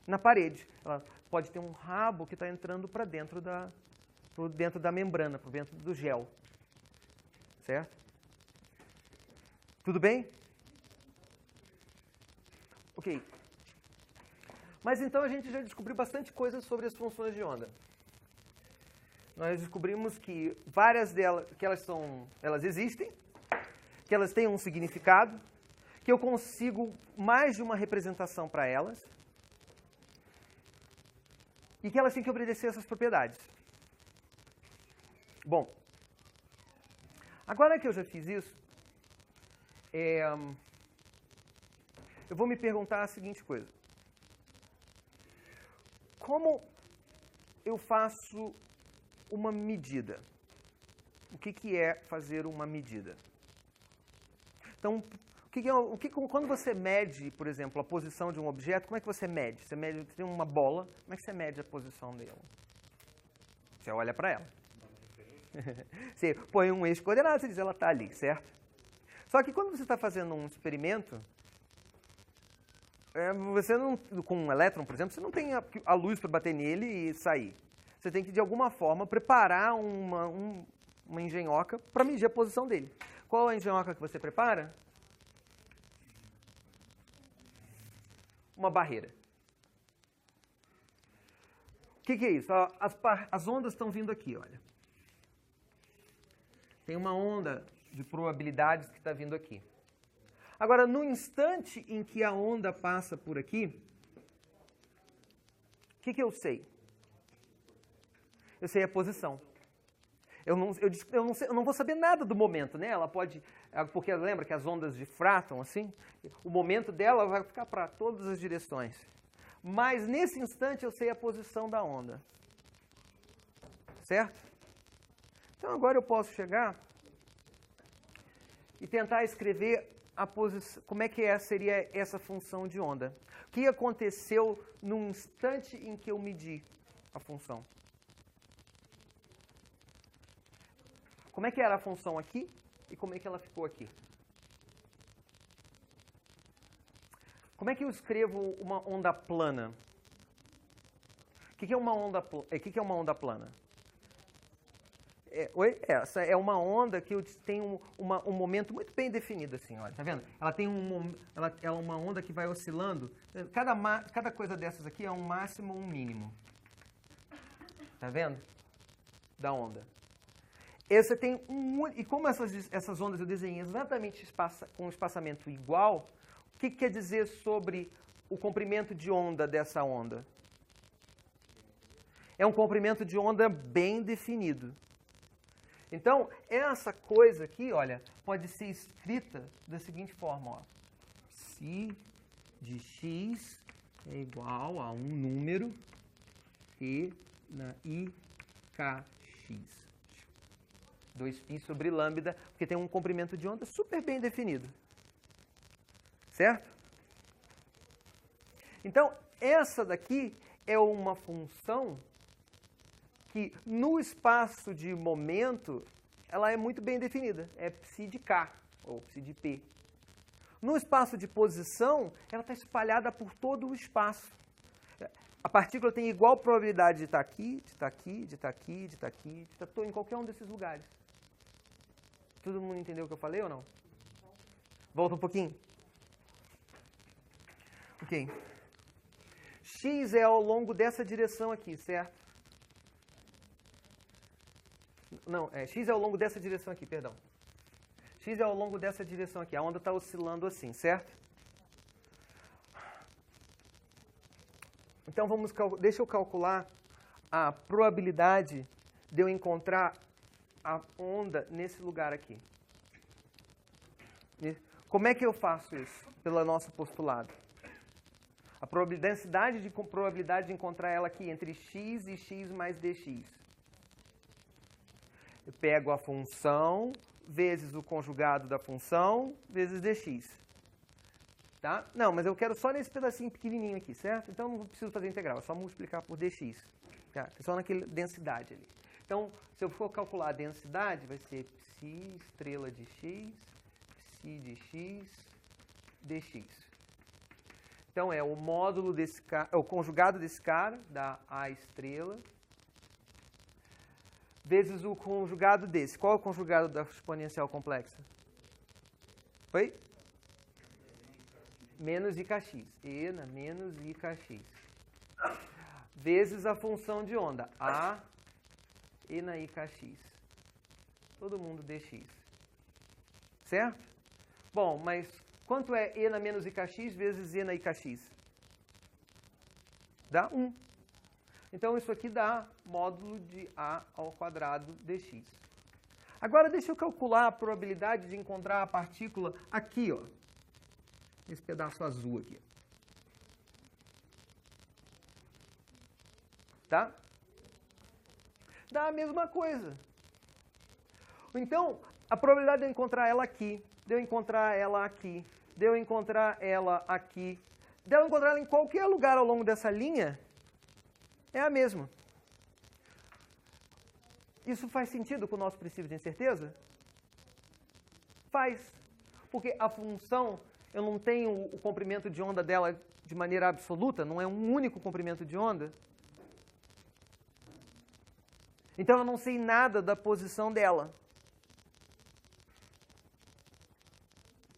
A: na parede. Ela pode ter um rabo que está entrando para dentro da membrana, para dentro do gel. Certo? Tudo bem? Ok. Mas então a gente já descobriu bastante coisa sobre as funções de onda. Nós descobrimos que várias delas, que elas existem, que elas têm um significado, que eu consigo mais de uma representação para elas, e que elas têm que obedecer essas propriedades. Bom, agora que eu já fiz isso, eu vou me perguntar a seguinte coisa. Como eu faço uma medida? O que é fazer uma medida? Então, quando você mede, por exemplo, a posição de um objeto, como é que você mede? Você tem uma bola, como é que você mede a posição dela? Você olha para ela. Você põe um eixo coordenado e diz, ela está ali, certo? Só que quando você está fazendo um experimento, você não, com um elétron, por exemplo, você não tem a luz para bater nele e sair. Você tem que, de alguma forma, preparar uma engenhoca para medir a posição dele. Qual é a engenhoca que você prepara? Uma barreira. O que é isso? As ondas estão vindo aqui, olha. Tem uma onda de probabilidades que está vindo aqui. Agora, no instante em que a onda passa por aqui, que eu sei? Eu sei a posição. Eu não vou saber nada do momento, né? Ela pode... Porque lembra que as ondas difratam, assim? O momento dela vai ficar para todas as direções. Mas, nesse instante, eu sei a posição da onda. Certo? Então, agora eu posso chegar e tentar escrever a posição, como é que seria essa função de onda. O que aconteceu no instante em que eu medi a função? Como é que era a função aqui e como é que ela ficou aqui? Como é que eu escrevo uma onda plana? O que é uma onda, que é uma onda plana? Essa é uma onda que tem um momento muito bem definido, assim, olha, tá vendo? Ela tem ela é uma onda que vai oscilando. Cada coisa dessas aqui é um máximo ou um mínimo. Tá vendo? Da onda. Essa tem e como essas ondas eu desenhei exatamente com um espaçamento igual, o que quer dizer sobre o comprimento de onda dessa onda? É um comprimento de onda bem definido. Então, essa coisa aqui, olha, pode ser escrita da seguinte forma, ó. Psi de x é igual a um número e na ikx. 2π sobre lambda, porque tem um comprimento de onda super bem definido. Certo? Então, essa daqui é uma função que no espaço de momento, ela é muito bem definida. É psi de k, ou psi de p. No espaço de posição, ela está espalhada por todo o espaço. A partícula tem igual probabilidade de estar aqui, de estar aqui, de estar aqui, de estar aqui, de estar em qualquer um desses lugares. Todo mundo entendeu o que eu falei ou não? Volta um pouquinho. Ok. X é ao longo dessa direção aqui, certo? Não, x é ao longo dessa direção aqui, perdão. X é ao longo dessa direção aqui. A onda está oscilando assim, certo? Então, deixa eu calcular a probabilidade de eu encontrar a onda nesse lugar aqui. Como é que eu faço isso? Pelo nosso postulado. A probabilidade de encontrar ela aqui entre x e x mais dx. Eu pego a função vezes o conjugado da função vezes dx. Tá? Não, mas eu quero só nesse pedacinho pequenininho aqui, certo? Então não preciso fazer integral, é só multiplicar por dx. Tá? É só naquela densidade ali. Então, se eu for calcular a densidade, vai ser psi estrela de x, psi de x, dx. Então, é o módulo desse cara, é o conjugado desse cara, da a estrela, vezes o conjugado desse. Qual é o conjugado da exponencial complexa? Oi? Menos ikx. E na menos ikx. Vezes a função de onda. A e na ikx. Todo mundo dx. Certo? Bom, mas quanto é e na menos ikx vezes e na ikx? Dá 1. Então, isso aqui dá módulo de a ao quadrado dx. Agora, deixa eu calcular a probabilidade de encontrar a partícula aqui, ó. Esse pedaço azul aqui. Tá? Dá a mesma coisa. Então, a probabilidade de eu encontrar ela aqui, de eu encontrar ela aqui, de eu encontrar ela aqui, de eu encontrar ela em qualquer lugar ao longo dessa linha, é a mesma. Isso faz sentido com o nosso princípio de incerteza? Faz. Porque a função, eu não tenho o comprimento de onda dela de maneira absoluta, não é um único comprimento de onda. Então eu não sei nada da posição dela.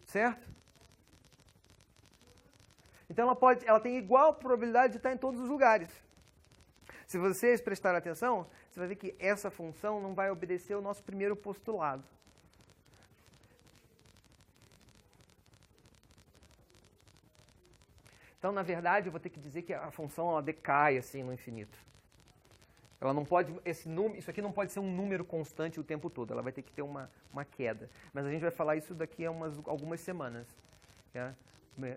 A: Certo? Então ela tem igual probabilidade de estar em todos os lugares. Se vocês prestarem atenção, você vai ver que essa função não vai obedecer ao nosso primeiro postulado. Então, na verdade, eu vou ter que dizer que a função ela decai assim no infinito. Ela não pode, isso aqui não pode ser um número constante o tempo todo, ela vai ter que ter uma queda. Mas a gente vai falar isso daqui a algumas semanas. Tá?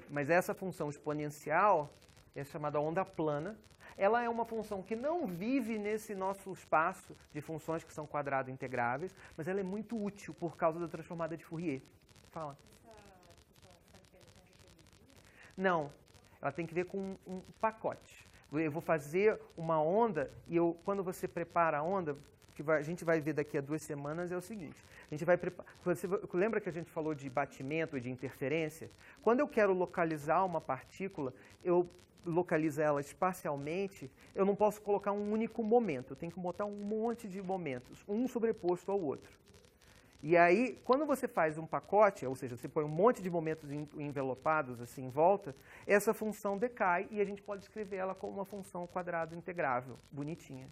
A: Mas essa função exponencial é chamada onda plana. Ela é uma função que não vive nesse nosso espaço de funções que são quadrado integráveis, mas ela é muito útil por causa da transformada de Fourier. Fala. Não, ela tem que ver com um pacote. Eu vou fazer uma onda e quando você prepara a onda, que a gente vai ver daqui a 2 semanas, é o seguinte. A gente vai preparar. Lembra que a gente falou de batimento e de interferência? Quando eu quero localizar uma partícula, eu localizo ela espacialmente, eu não posso colocar um único momento. Eu tenho que botar um monte de momentos, um sobreposto ao outro. E aí, quando você faz um pacote, ou seja, você põe um monte de momentos envelopados assim em volta, essa função decai e a gente pode escrever ela como uma função quadrado integrável, bonitinha.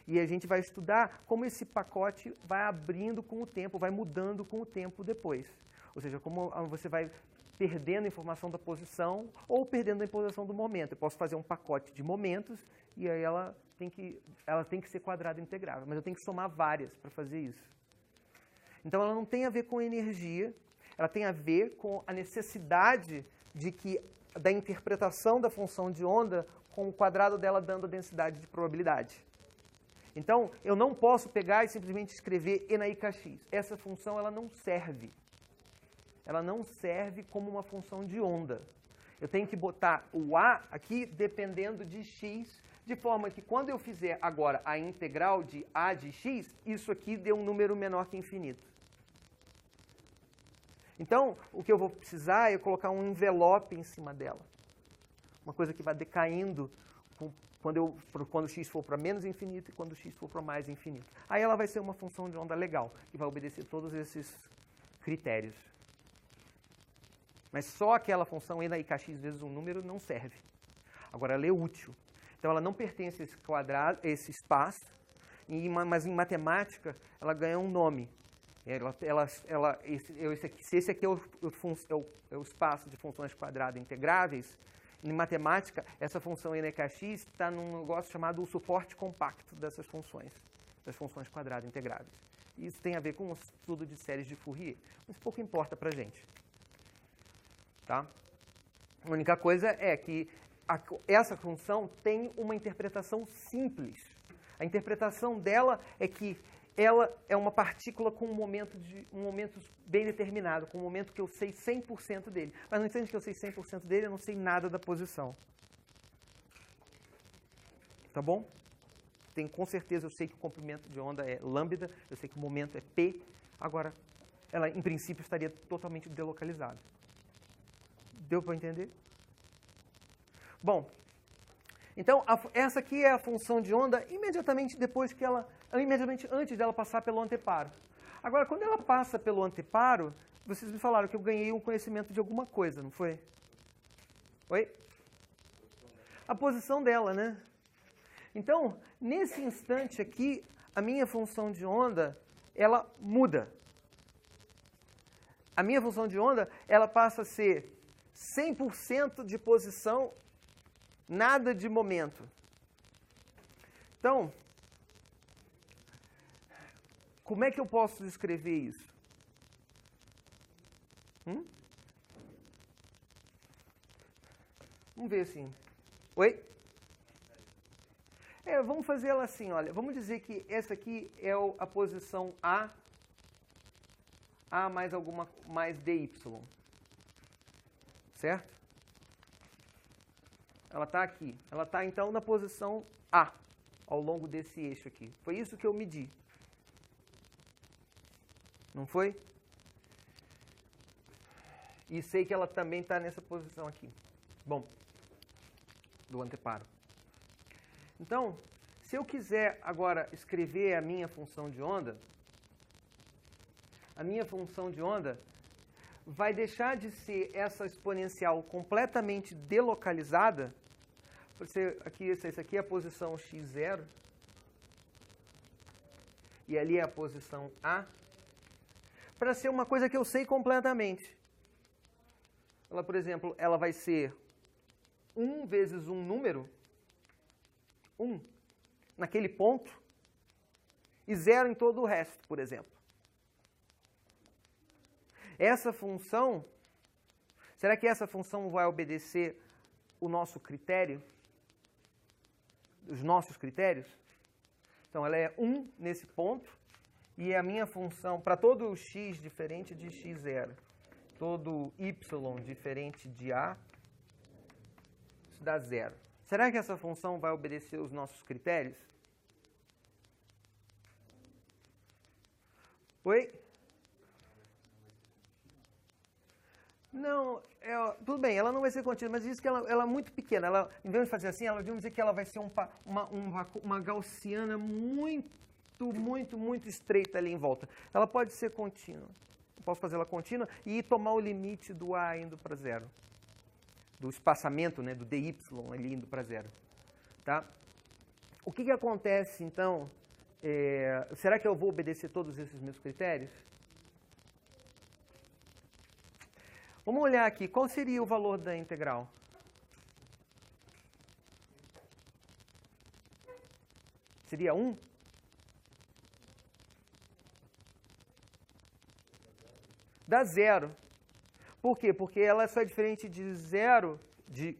A: E a gente vai estudar como esse pacote vai abrindo com o tempo, vai mudando com o tempo depois. Ou seja, como você vai perdendo a informação da posição ou perdendo a informação do momento. Eu posso fazer um pacote de momentos e aí ela tem que ser quadrado integrável, mas eu tenho que somar várias para fazer isso. Então, ela não tem a ver com energia, ela tem a ver com a necessidade da interpretação da função de onda com o quadrado dela dando a densidade de probabilidade. Então, eu não posso pegar e simplesmente escrever E na IKX. Essa função ela não serve. Ela não serve como uma função de onda. Eu tenho que botar o A aqui dependendo de x, de forma que quando eu fizer agora a integral de A de x, isso aqui dê um número menor que infinito. Então, o que eu vou precisar é colocar um envelope em cima dela. Uma coisa que vai decaindo quando x for para menos infinito e quando x for para mais infinito. Aí ela vai ser uma função de onda legal, que vai obedecer todos esses critérios. Mas só aquela função E na IKX vezes um número não serve. Agora, ela é útil. Então, ela não pertence a esse quadrado, a esse espaço, mas em matemática ela ganha um nome. Se esse aqui é o espaço de funções quadrado integráveis, em matemática, essa função E na IKX está num negócio chamado o suporte compacto dessas funções, das funções quadrado integráveis. E isso tem a ver com o estudo de séries de Fourier, mas pouco importa para a gente. Tá? A única coisa é que essa função tem uma interpretação simples. A interpretação dela é que ela é uma partícula com um momento bem determinado, com um momento que eu sei 100% dele. Mas no instante que eu sei 100% dele, eu não sei nada da posição. Tá bom? Com certeza eu sei que o comprimento de onda é lambda, eu sei que o momento é p. Agora, ela em princípio estaria totalmente delocalizada. Deu para entender? Bom, então essa aqui é a função de onda imediatamente antes dela passar pelo anteparo. Agora, quando ela passa pelo anteparo, vocês me falaram que eu ganhei um conhecimento de alguma coisa, não foi? Oi? A posição dela, né? Então, nesse instante aqui, a minha função de onda, ela muda. A minha função de onda, ela passa a ser 100% de posição, nada de momento. Então, como é que eu posso descrever isso? Vamos ver assim. Oi? Vamos fazer ela assim, olha. Vamos dizer que essa aqui é a posição A mais DY. Certo? Ela está aqui. Ela está, então, na posição A, ao longo desse eixo aqui. Foi isso que eu medi. Não foi? E sei que ela também está nessa posição aqui. Bom, do anteparo. Então, se eu quiser agora escrever a minha função de onda, vai deixar de ser essa exponencial completamente delocalizada. Essa aqui é a posição x0. E ali é a posição A. Para ser uma coisa que eu sei completamente. Ela, por exemplo, ela vai ser 1 vezes um número, 1, naquele ponto, e 0 em todo o resto, por exemplo. Essa função, será que essa função vai obedecer o nosso critério? Os nossos critérios? Então, ela é 1 nesse ponto, e a minha função, para todo x diferente de x0, todo y diferente de a, isso dá 0. Será que essa função vai obedecer os nossos critérios? Oi? Não, tudo bem, ela não vai ser contínua, mas diz que ela é muito pequena. Ela, em vez de fazer assim, ela vamos dizer que ela vai ser uma gaussiana muito estreita ali em volta. Ela pode ser contínua. Eu posso fazer ela contínua e tomar o limite do a indo para 0. Do espaçamento, né, do dy ali indo para 0. Tá? O que acontece, então? Será que eu vou obedecer todos esses meus critérios? Vamos olhar aqui. Qual seria o valor da integral? Seria 1? Dá 0. Por quê? Porque ela só é diferente de 0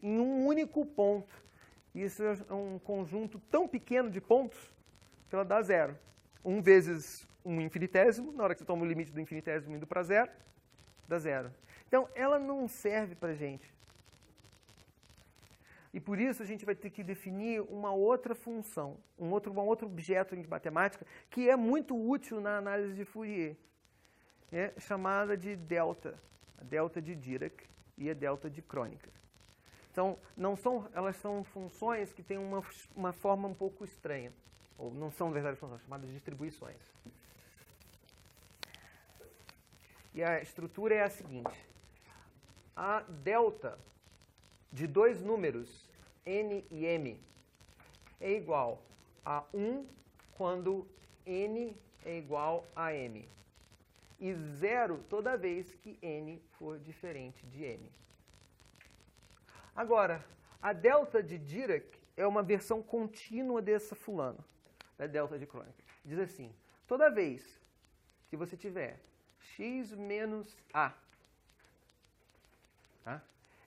A: em um único ponto. Isso é um conjunto tão pequeno de pontos que ela dá 0. 1 vezes um infinitésimo, na hora que você toma o limite do infinitésimo indo para 0, dá 0. Então, ela não serve para a gente. E por isso a gente vai ter que definir uma outra função, um outro objeto de matemática que é muito útil na análise de Fourier. Chamada de delta, a delta de Dirac e a delta de Kronecker. Então, elas são funções que têm uma forma um pouco estranha, ou não são verdadeiras funções, chamadas de distribuições. E a estrutura é a seguinte. A delta de dois números, n e m, é igual a 1 quando n é igual a m. E 0 toda vez que n for diferente de m. Agora, a delta de Dirac é uma versão contínua dessa fulano, da delta de Kronecker. Diz assim, toda vez que você tiver x menos a, tá?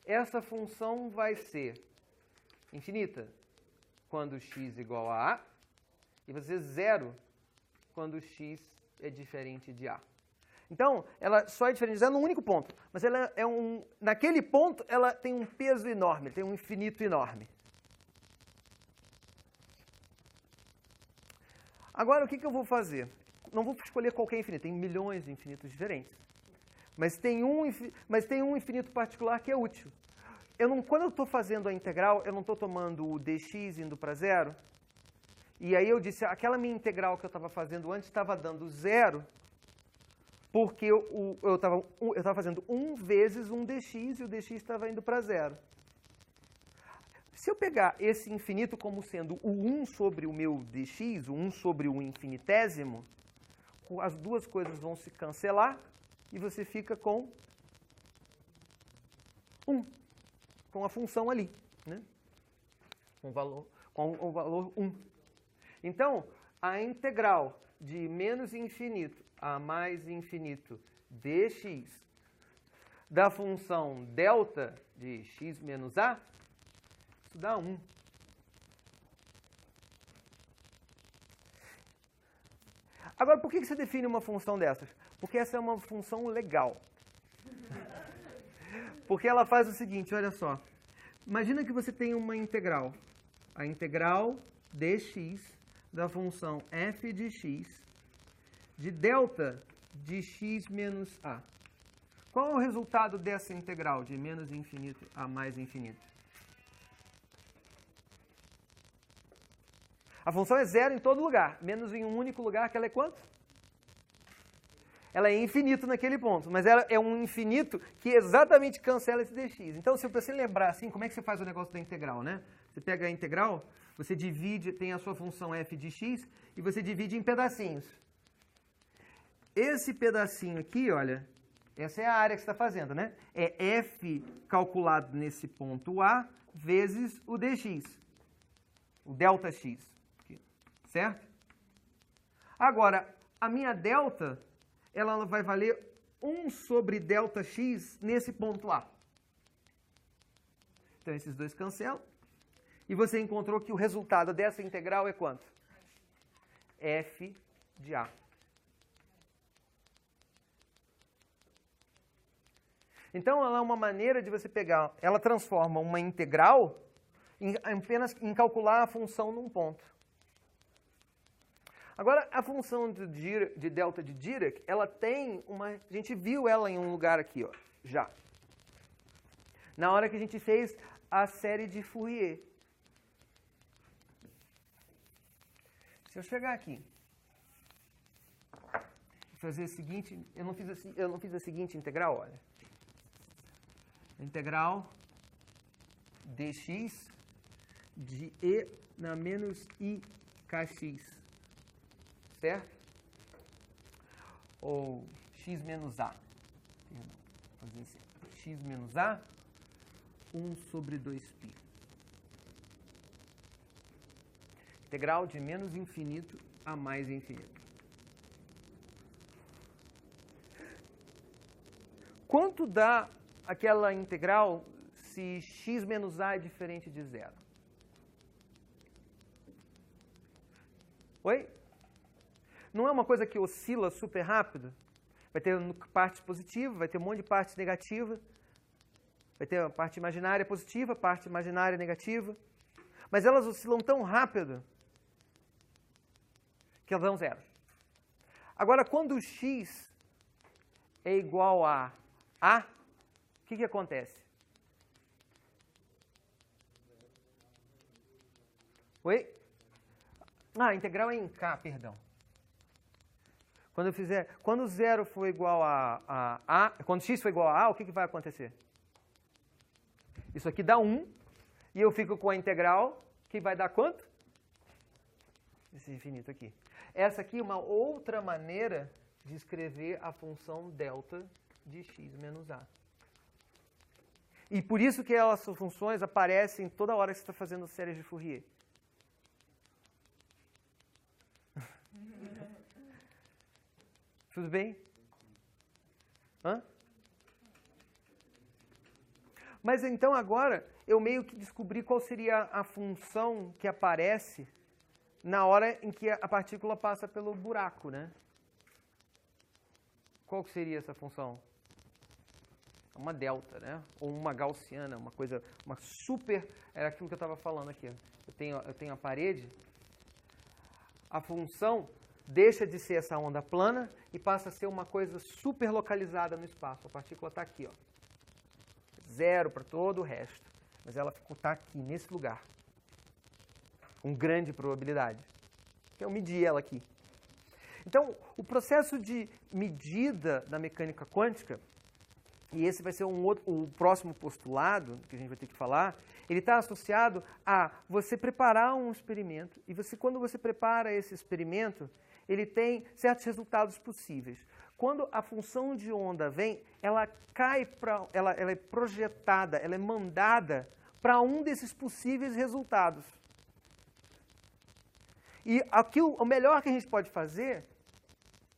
A: Essa função vai ser infinita quando x igual a e vai ser 0 quando x é diferente de a. Então, ela só é diferente de 0 num único ponto, mas ela naquele ponto ela tem um peso enorme, tem um infinito enorme. Agora, o que eu vou fazer? Não vou escolher qualquer infinito, tem milhões de infinitos diferentes. Mas tem um infinito particular que é útil. Quando eu estou fazendo a integral, eu não estou tomando o dx indo para 0. E aí eu disse, aquela minha integral que eu estava fazendo antes estava dando 0, porque eu estava fazendo 1 vezes um dx e o dx estava indo para 0. Se eu pegar esse infinito como sendo o 1 sobre o meu dx, o 1 sobre o infinitésimo, as duas coisas vão se cancelar e você fica com 1, com a função ali, né? Com o valor 1. Então, a integral de menos infinito a mais infinito dx da função delta de x menos a, isso dá 1. Agora, por que você define uma função dessas? Porque essa é uma função legal. Porque ela faz o seguinte, olha só. Imagina que você tem uma integral. A integral dx da função f de x de delta de x menos a. Qual é o resultado dessa integral de menos infinito a mais infinito? A função é 0 em todo lugar, menos em um único lugar, que ela é quanto? Ela é infinito naquele ponto, mas ela é um infinito que exatamente cancela esse dx. Então, se você lembrar assim, como é que você faz o negócio da integral, né? Você pega a integral, você divide, tem a sua função f de x, e você divide em pedacinhos. Esse pedacinho aqui, olha, essa é a área que você está fazendo, né? É f calculado nesse ponto A, vezes o dx, o delta x, certo? Agora, a minha delta, ela vai valer 1 sobre delta x nesse ponto A. Então, esses dois cancelam. E você encontrou que o resultado dessa integral é quanto? F de A. Então, ela é uma maneira de você pegar, ela transforma uma integral apenas em calcular a função num ponto. Agora, a função de delta de Dirac, ela tem uma... A gente viu ela em um lugar aqui, ó, já. Na hora que a gente fez a série de Fourier. Se eu chegar aqui e fazer o seguinte... Eu não fiz a seguinte integral, olha. Integral dx de e na menos i kx. Certo? Ou x menos a. Perdão, vou fazer assim. X menos a, 1 sobre 2π. Integral de menos infinito a mais infinito. Quanto dá aquela integral se x menos a é diferente de zero? Oi? Não é uma coisa que oscila super rápido? Vai ter partes positivas, vai ter um monte de parte negativa. Vai ter a parte imaginária positiva, parte imaginária negativa. Mas elas oscilam tão rápido que elas dão zero. Agora, quando o x é igual a A, o que acontece? Oi? Ah, a integral é em K, perdão. Quando zero for igual a quando x for igual a o que vai acontecer? Isso aqui dá 1, e eu fico com a integral, que vai dar quanto? Esse infinito aqui. Essa aqui é uma outra maneira de escrever a função delta de x menos a. E por isso que essas funções aparecem toda hora que você está fazendo séries de Fourier. Tudo bem? Hã? Mas então agora eu meio que descobri qual seria a função que aparece na hora em que a partícula passa pelo buraco, né? Qual que seria essa função? Uma delta, né? Ou uma gaussiana, uma coisa, uma super... Era aquilo que eu estava falando aqui. Eu tenho a parede. A função deixa de ser essa onda plana e passa a ser uma coisa super localizada no espaço. A partícula está aqui, ó. Zero para todo o resto. Mas ela está aqui, nesse lugar. Com grande probabilidade. Eu medi ela aqui. Então, o processo de medida da mecânica quântica, e esse vai ser o próximo postulado que a gente vai ter que falar, ele está associado a você preparar um experimento, e quando você prepara esse experimento, ele tem certos resultados possíveis. Quando a função de onda vem, ela é projetada, ela é mandada para um desses possíveis resultados. E o melhor que a gente pode fazer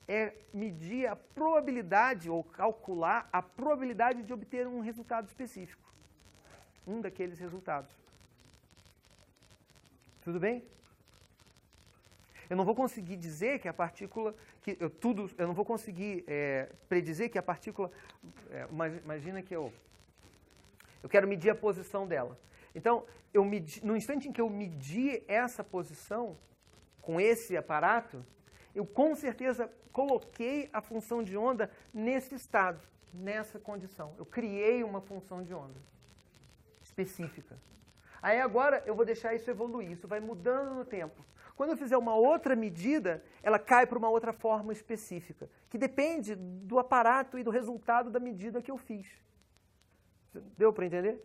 A: é medir a probabilidade, ou calcular a probabilidade de obter um resultado específico. Um daqueles resultados. Tudo bem? Eu não vou conseguir dizer que a partícula... eu não vou conseguir predizer que a partícula... imagina que eu quero medir a posição dela. Então, no instante em que eu medir essa posição com esse aparato, eu com certeza coloquei a função de onda nesse estado, nessa condição. Eu criei uma função de onda específica. Aí agora eu vou deixar isso evoluir, isso vai mudando no tempo. Quando eu fizer uma outra medida, ela cai para uma outra forma específica, que depende do aparato e do resultado da medida que eu fiz. Deu para entender?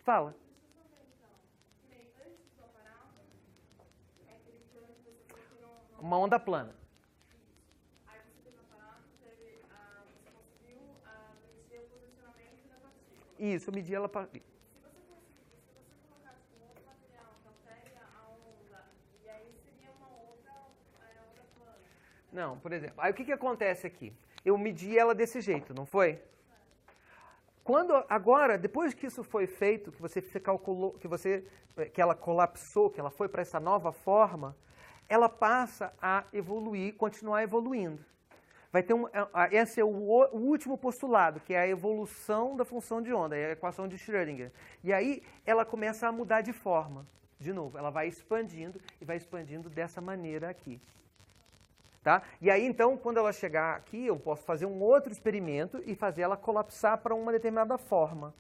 A: Fala. Uma onda plana.
B: Aí você fez o aparato, você conseguiu
A: Isso, eu medi ela para...
B: Se você colocasse um outro material que altere a onda, e aí seria uma outra plana.
A: Não, por exemplo, aí o que acontece aqui? Eu medi ela desse jeito, não foi? Agora, depois que isso foi feito, que você calculou, que ela colapsou, que ela foi para essa nova forma, ela passa a evoluir, continuar evoluindo. Vai ter esse é o último postulado, que é a evolução da função de onda, é a equação de Schrödinger. E aí ela começa a mudar de forma, de novo, ela vai expandindo e vai expandindo dessa maneira aqui. Tá? E aí, então, quando ela chegar aqui, eu posso fazer um outro experimento e fazer ela colapsar para uma determinada forma.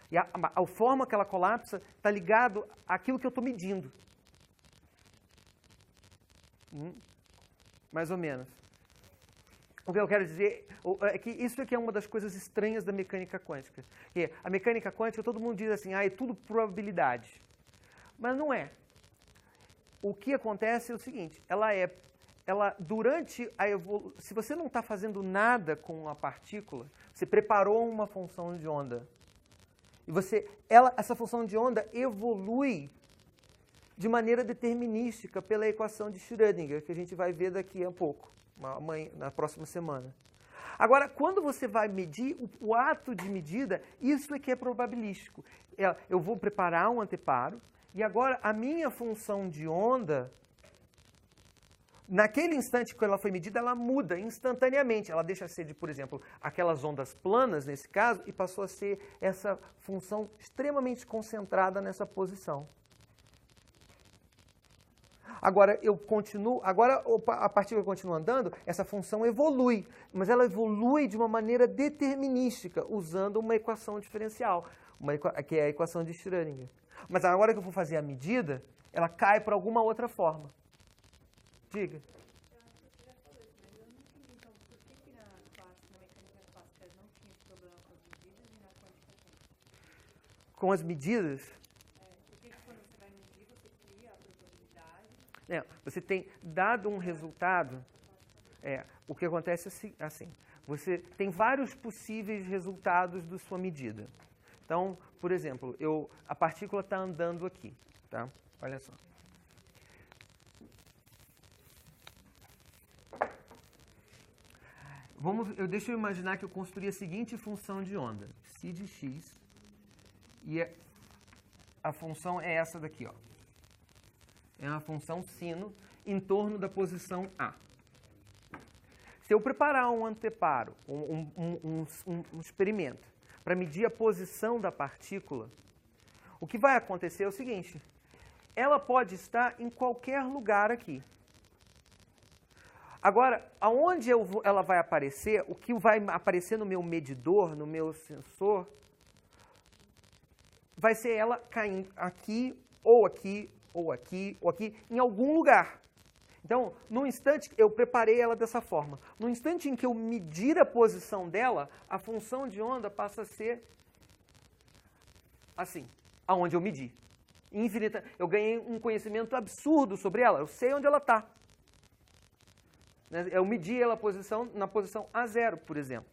A: E a forma que ela colapsa está ligado àquilo que eu estou medindo. Mais ou menos. O que eu quero dizer é que isso aqui é uma das coisas estranhas da mecânica quântica. Que a mecânica quântica, todo mundo diz assim, é tudo probabilidade. Mas não é. O que acontece é o seguinte, durante a evolução, se você não está fazendo nada com a partícula, você preparou uma função de onda. E essa função de onda evolui de maneira determinística pela equação de Schrödinger, que a gente vai ver daqui a pouco, na próxima semana. Agora, quando você vai medir, o ato de medida, isso é que é probabilístico. Eu vou preparar um anteparo, e agora a minha função de onda... Naquele instante que ela foi medida, ela muda instantaneamente. Ela deixa de ser, por exemplo, aquelas ondas planas, nesse caso, e passou a ser essa função extremamente concentrada nessa posição. Agora, a partícula continua andando, essa função evolui, mas ela evolui de uma maneira determinística, usando uma equação diferencial, que é a equação de Schrödinger. Mas agora que eu vou fazer a medida, ela cai para alguma outra forma. Diga.
B: Eu acho que você já falou isso, mas eu não entendi, então, por que na mecânica clássica não tinha esse problema com as medidas e na quântica tem?
A: Com as medidas?
B: Porque quando você vai medir, você cria a probabilidade.
A: Você tem dado um resultado, o que acontece é assim, você tem vários possíveis resultados da sua medida. Então, por exemplo, a partícula está andando aqui, tá? Olha só. Deixa eu imaginar que eu construí a seguinte função de onda, φ de x, e a função é essa daqui, ó. É uma função sino em torno da posição A. Se eu preparar um anteparo, um experimento, para medir a posição da partícula, o que vai acontecer é o seguinte, ela pode estar em qualquer lugar aqui. Agora, aonde ela vai aparecer, o que vai aparecer no meu medidor, no meu sensor, vai ser ela caindo aqui, ou aqui, ou aqui, ou aqui, em algum lugar. Então, no instante, eu preparei ela dessa forma. No instante em que eu medir a posição dela, a função de onda passa a ser assim, aonde eu medi. Infinita. Eu ganhei um conhecimento absurdo sobre ela, eu sei onde ela está. Eu medi ela na posição A0, por exemplo.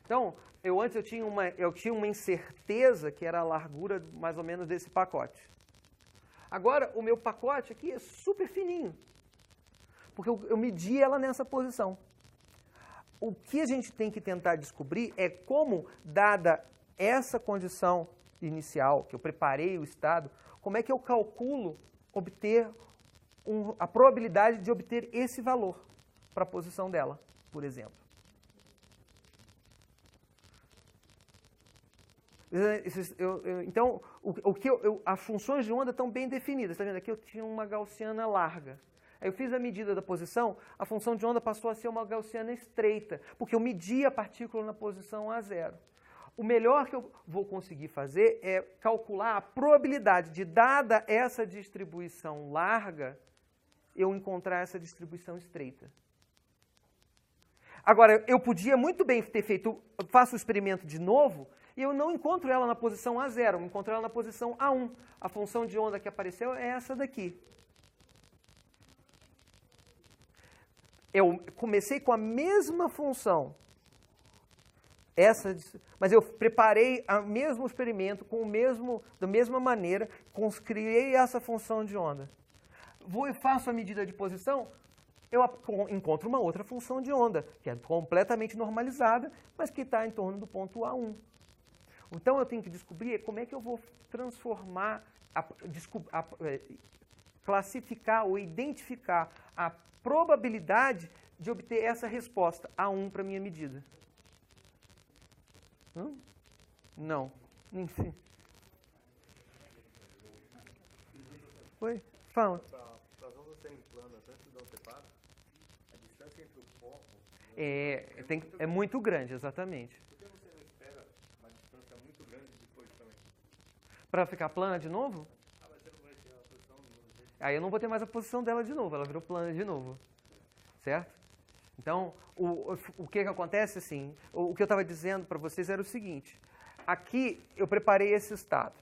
A: Então, antes eu tinha uma incerteza que era a largura mais ou menos desse pacote. Agora, o meu pacote aqui é super fininho, porque eu medi ela nessa posição. O que a gente tem que tentar descobrir é como, dada essa condição inicial, que eu preparei o estado, como é que eu calculo a probabilidade de obter esse valor para a posição dela, por exemplo. Então, as funções de onda estão bem definidas. Está vendo? Aqui eu tinha uma gaussiana larga. Aí eu fiz a medida da posição, a função de onda passou a ser uma gaussiana estreita, porque eu medi a partícula na posição A0. O melhor que eu vou conseguir fazer é calcular a probabilidade de, dada essa distribuição larga, eu encontrar essa distribuição estreita. Agora, eu podia muito bem ter faço o experimento de novo, e eu não encontro ela na posição A0, eu encontro ela na posição A1. A função de onda que apareceu é essa daqui. Eu comecei com a mesma função. Mas eu preparei o mesmo experimento da mesma maneira, criei essa função de onda. Vou e faço a medida de posição, eu encontro uma outra função de onda, que é completamente normalizada, mas que está em torno do ponto A1. Então eu tenho que descobrir como é que eu vou transformar, classificar ou identificar a probabilidade de obter essa resposta A1 para a minha medida. Não. Enfim. Oi? Fala.
D: Para as ondas serem planas antes do anteparo, a distância entre o foco...
A: É muito grande, exatamente.
D: Por que você não espera uma distância muito grande depois também?
A: Para ficar plana de novo?
D: Mas você não vai ter a posição do mesmo jeito.
A: Aí eu não vou ter mais a posição dela de novo, ela virou plana de novo. Certo? Então, o que acontece, assim, o que eu estava dizendo para vocês era o seguinte. Aqui eu preparei esse estado.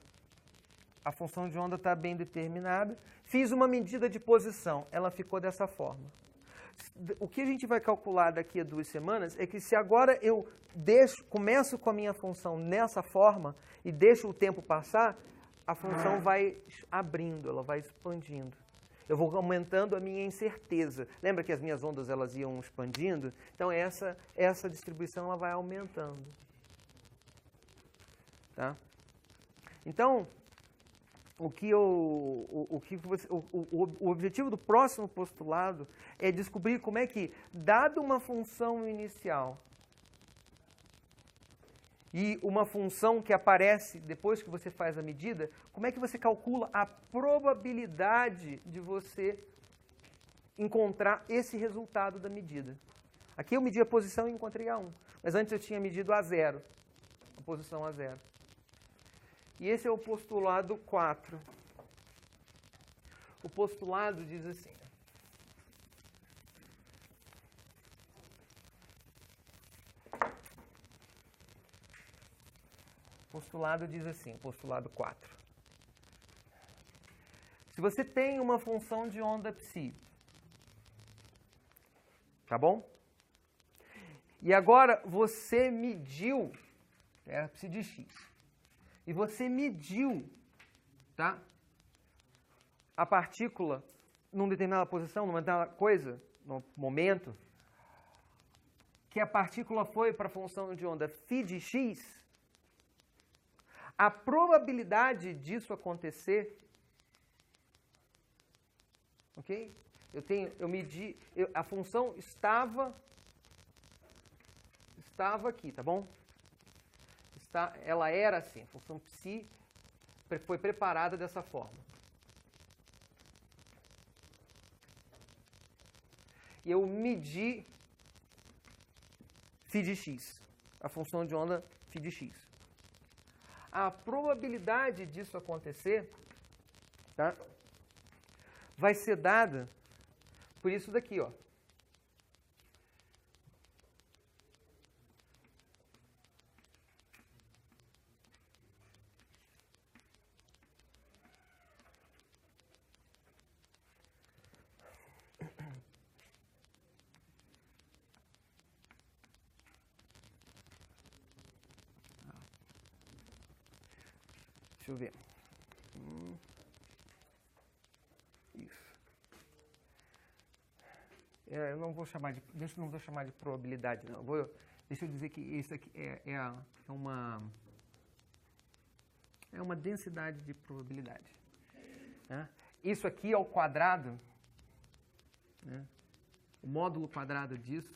A: A função de onda está bem determinada. Fiz uma medida de posição, ela ficou dessa forma. O que a gente vai calcular daqui a 2 semanas é que se agora eu começo com a minha função nessa forma e deixo o tempo passar, a função vai abrindo, ela vai expandindo. Eu vou aumentando a minha incerteza. Lembra que as minhas ondas elas iam expandindo? Então essa distribuição ela vai aumentando. Tá? Então, o objetivo do próximo postulado é descobrir como é que, dado uma função inicial e uma função que aparece depois que você faz a medida, como é que você calcula a probabilidade de você encontrar esse resultado da medida. Aqui eu medi a posição e encontrei A1, mas antes eu tinha medido A0, a posição A0. E esse é o postulado 4. O postulado diz assim. O postulado diz assim, postulado 4. Se você tem uma função de onda psi, tá bom? E agora você mediu, psi de x. E você mediu, tá? A partícula numa determinada posição, numa determinada coisa, no momento, que a partícula foi para a função de onda φ de x, a probabilidade disso acontecer, ok? Eu medi, a função estava aqui, tá bom? Ela era assim, a função psi foi preparada dessa forma. E eu medi φ de x, a função de onda φ de x. A probabilidade disso acontecer, tá, vai ser dada por isso daqui, ó. Deixa eu ver. Isso. Eu não vou chamar de. Não vou chamar de probabilidade, não. Deixa eu dizer que isso aqui é uma densidade de probabilidade. Né? Isso aqui ao quadrado, né? O módulo quadrado disso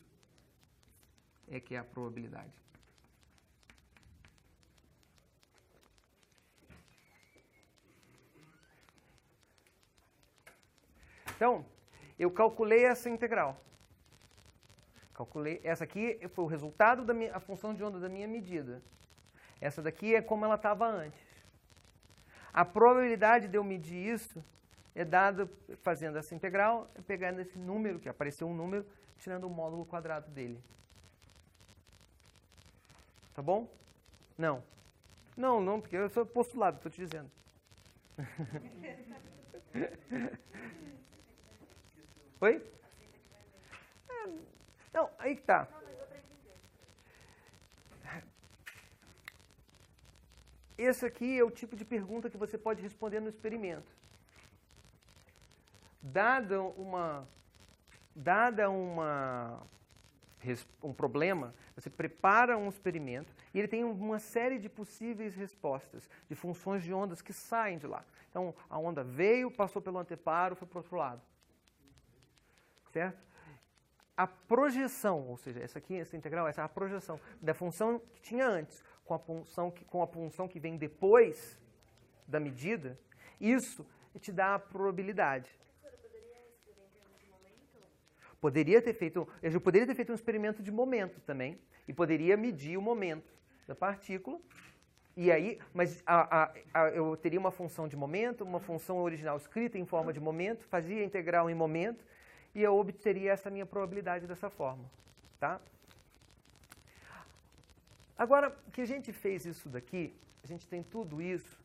A: é que é a probabilidade. Então, eu calculei essa integral. Essa aqui foi o resultado da função de onda da minha medida. Essa daqui é como ela estava antes. A probabilidade de eu medir isso é dada fazendo essa integral, pegando esse número, que apareceu um número, tirando o módulo quadrado dele. Tá bom? Não. Não, porque eu sou postulado, estou te dizendo. Oi? Não, aí que tá. esse aqui é o tipo de pergunta que você pode responder no experimento. Dada um problema, você prepara um experimento e ele tem uma série de possíveis respostas, de funções de ondas que saem de lá. Então, a onda veio, passou pelo anteparo, foi para o outro lado. Certo? A projeção, ou seja, essa integral, essa é a projeção da função que tinha antes, com a função que vem depois da medida, isso te dá a probabilidade. Poderia ter feito, eu poderia ter feito um experimento de momento também, e poderia medir o momento da partícula, e aí, mas eu teria uma função de momento, uma função original escrita em forma de momento, fazia a integral em momento, e eu obteria essa minha probabilidade dessa forma, tá? Agora, que a gente fez isso daqui, a gente tem tudo isso,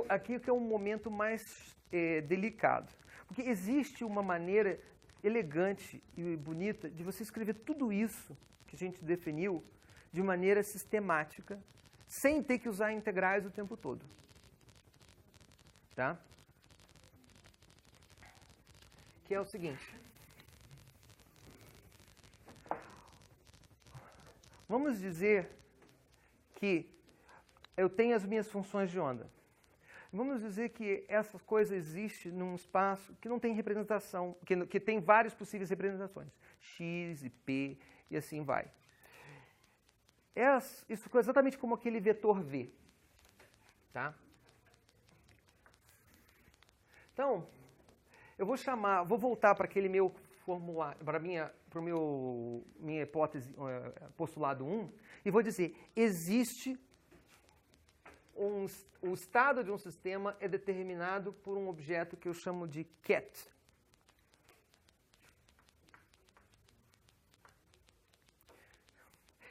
A: aqui que é um momento mais delicado. Porque existe uma maneira elegante e bonita de você escrever tudo isso que a gente definiu de maneira sistemática, sem ter que usar integrais o tempo todo. Tá? Que é o seguinte. Vamos dizer que eu tenho as minhas funções de onda. Vamos dizer que essa coisa existe num espaço que não tem representação, que tem várias possíveis representações. X e P e assim vai. Isso é exatamente como aquele vetor V. Tá? Então, eu vou voltar para aquele meu formulário, para minha hipótese, postulado 1, e vou dizer, existe o estado de um sistema é determinado por um objeto que eu chamo de ket.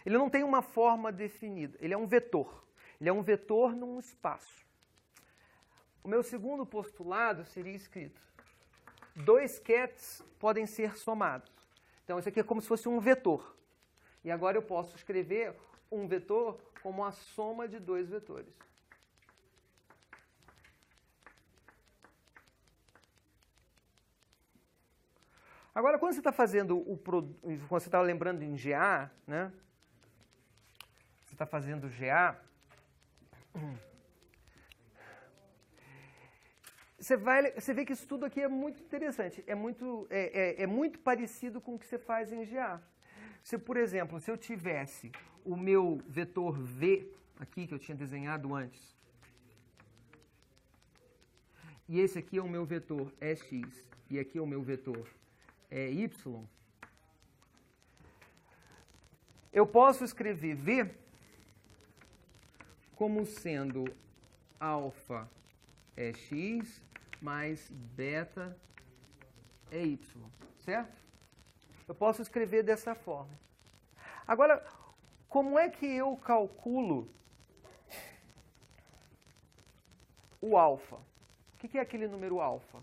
A: Ele não tem uma forma definida, ele é um vetor. Ele é um vetor num espaço. O meu segundo postulado seria escrito: dois kets podem ser somados. Então, isso aqui é como se fosse um vetor. E agora eu posso escrever um vetor como a soma de dois vetores. Agora, quando você está fazendo quando você está lembrando em GA, né? Você está fazendo GA, você vê que isso tudo aqui é muito interessante, é muito parecido com o que você faz em GA. Por exemplo, se eu tivesse o meu vetor V, aqui que eu tinha desenhado antes, e esse aqui é o meu vetor EX, e aqui é o meu vetor Y, eu posso escrever V como sendo alfa é X mais beta é Y, certo? Eu posso escrever dessa forma. Agora, como é que eu calculo o alfa? O que é aquele número alfa?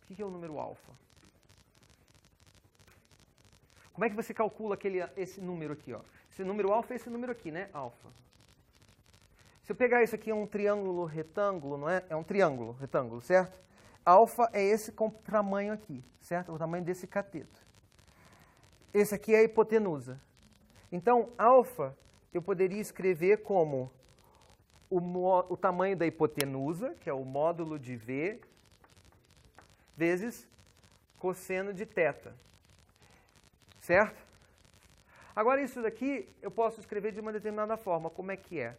A: O que é o número alfa? Como é que você calcula esse número aqui? Ó? Esse número alfa é esse número aqui, né? Alfa. Se eu pegar isso aqui, é um triângulo retângulo, não é? É um triângulo retângulo, certo? Alfa é esse tamanho aqui, certo? O tamanho desse cateto. Esse aqui é a hipotenusa. Então, alfa, eu poderia escrever como o tamanho da hipotenusa, que é o módulo de V, vezes cosseno de θ. Certo? Agora, isso daqui eu posso escrever de uma determinada forma. Como é que é?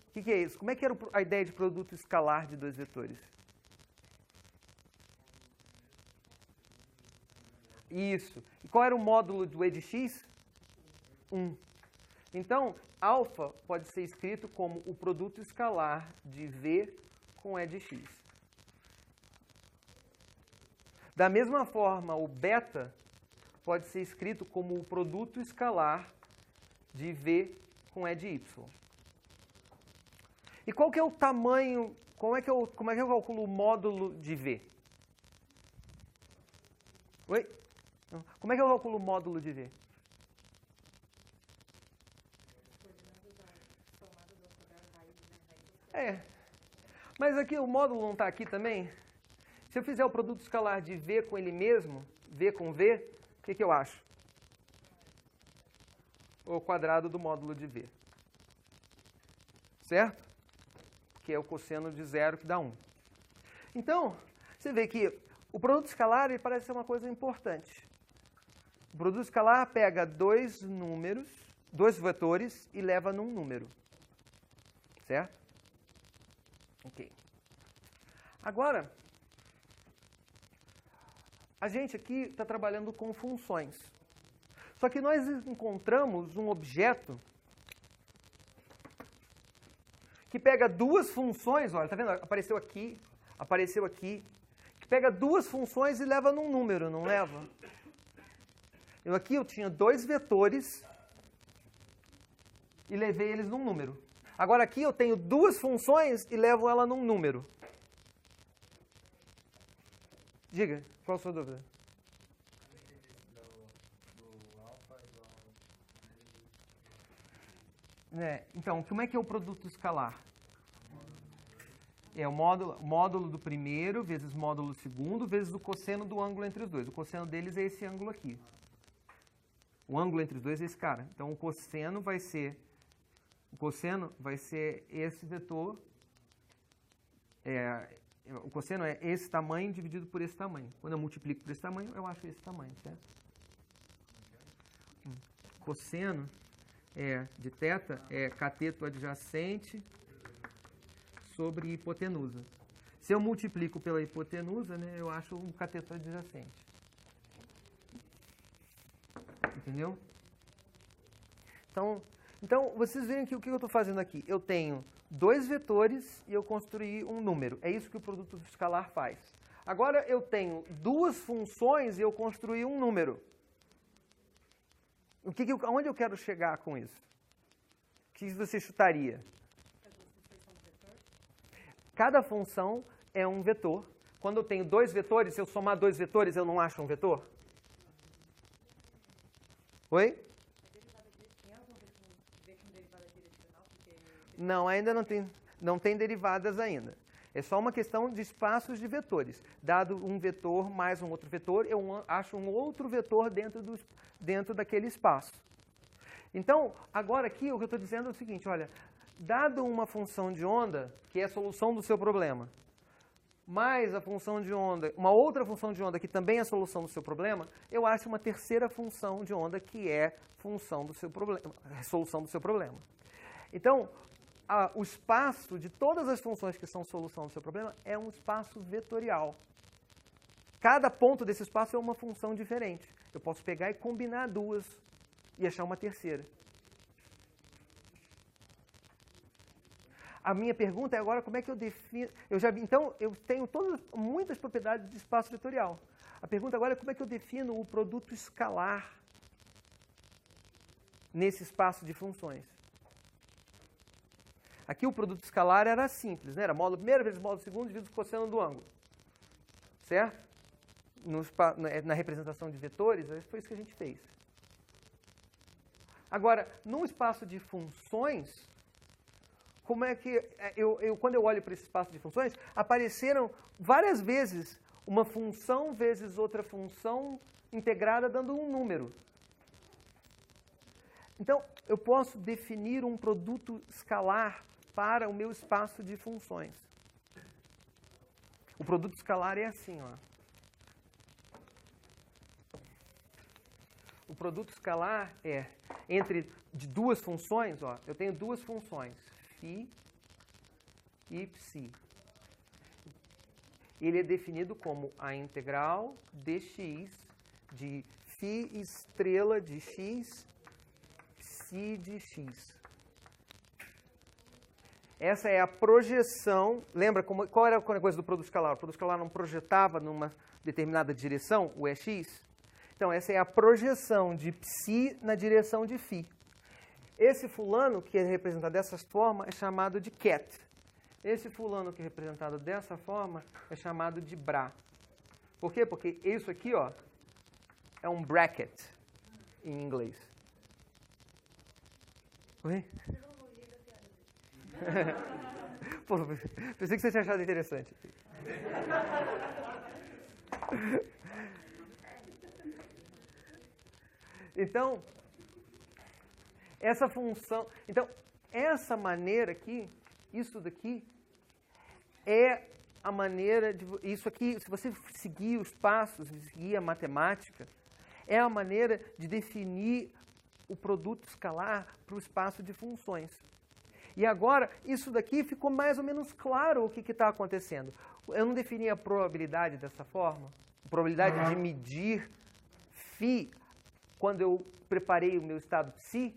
A: O que é isso? Como é que era a ideia de produto escalar de dois vetores? Isso. E qual era o módulo do E de x? 1. Então, alfa pode ser escrito como o produto escalar de V com E de x. Da mesma forma, o beta pode ser escrito como o produto escalar de V com E de y. E qual que é o tamanho, como é que eu calculo o módulo de V? Oi? Como é que eu calculo o módulo de V? É. Mas aqui o módulo não está aqui também? Se eu fizer o produto escalar de V com ele mesmo, V com V, o que eu acho? O quadrado do módulo de V. Certo? Que é o cosseno de 0 que dá 1. Então, você vê que o produto escalar ele parece ser uma coisa importante. O produto escalar pega dois vetores e leva num número. Certo? Ok. Agora, a gente aqui está trabalhando com funções. Só que nós encontramos um objeto que pega duas funções, olha, tá vendo? Apareceu aqui, que pega duas funções e leva num número, não leva? Aqui eu tinha dois vetores e levei eles num número. Agora aqui eu tenho duas funções e levo ela num número. Diga, qual a sua dúvida? Então, como é que é o produto escalar? É o módulo do primeiro vezes módulo do segundo vezes o cosseno do ângulo entre os dois. O cosseno deles é esse ângulo aqui. O ângulo entre os dois é esse cara. Então, o cosseno vai ser esse vetor. O cosseno é esse tamanho dividido por esse tamanho. Quando eu multiplico por esse tamanho, eu acho esse tamanho, certo? Cosseno de θ é cateto adjacente sobre hipotenusa. Se eu multiplico pela hipotenusa, né, eu acho um cateto adjacente. Entendeu? Então, vocês veem que o que eu estou fazendo aqui? Eu tenho dois vetores e eu construí um número. É isso que o produto escalar faz. Agora eu tenho duas funções e eu construí um número. Aonde eu quero chegar com isso? O que você chutaria? Cada função é um vetor. Quando eu tenho dois vetores, se eu somar dois vetores, eu não acho um vetor? Oi? Não, ainda não tem derivadas ainda. É só uma questão de espaços de vetores. Dado um vetor mais um outro vetor, eu acho um outro vetor dentro daquele espaço. Então, agora aqui o que eu estou dizendo é o seguinte, olha, dado uma função de onda, que é a solução do seu problema, mais a função de onda, uma outra função de onda que também é a solução do seu problema, eu acho uma terceira função de onda que é função do seu problema, solução do seu problema. Então, o espaço de todas as funções que são solução do seu problema é um espaço vetorial. Cada ponto desse espaço é uma função diferente. Eu posso pegar e combinar duas e achar uma terceira. A minha pergunta é agora como é que eu defino... Então, eu tenho muitas propriedades de espaço vetorial. A pergunta agora é como é que eu defino o produto escalar nesse espaço de funções. Aqui o produto escalar era simples, né? Era módulo primeiro vezes módulo segundo dividido por cosseno do ângulo. Certo? Na representação de vetores, foi isso que a gente fez. Agora, no espaço de funções, como é que quando eu olho para esse espaço de funções, apareceram várias vezes uma função vezes outra função integrada dando um número. Então, eu posso definir um produto escalar para o meu espaço de funções. O produto escalar é assim, ó. O produto escalar é de duas funções, ó, eu tenho duas funções, φ e ψ. Ele é definido como a integral dx de φ estrela de x, ψ de x. Essa é a projeção. Lembra qual era a coisa do produto escalar? O produto escalar não projetava numa determinada direção, o EX? Então, essa é a projeção de ψ na direção de φ. Esse fulano, que é representado dessa forma, é chamado de ket. Esse fulano, que é representado dessa forma, é chamado de bra. Por quê? Porque isso aqui, ó, é um bracket em inglês. Oi? Pô, pensei que você tinha achado interessante. Então, essa função... Então, essa maneira aqui, isso daqui, é a maneira de... Isso aqui, se você seguir os passos, seguir a matemática, é a maneira de definir o produto escalar para o espaço de funções. E agora, isso daqui ficou mais ou menos claro o que está acontecendo. Eu não defini a probabilidade dessa forma? A probabilidade de medir φ quando eu preparei o meu estado psi?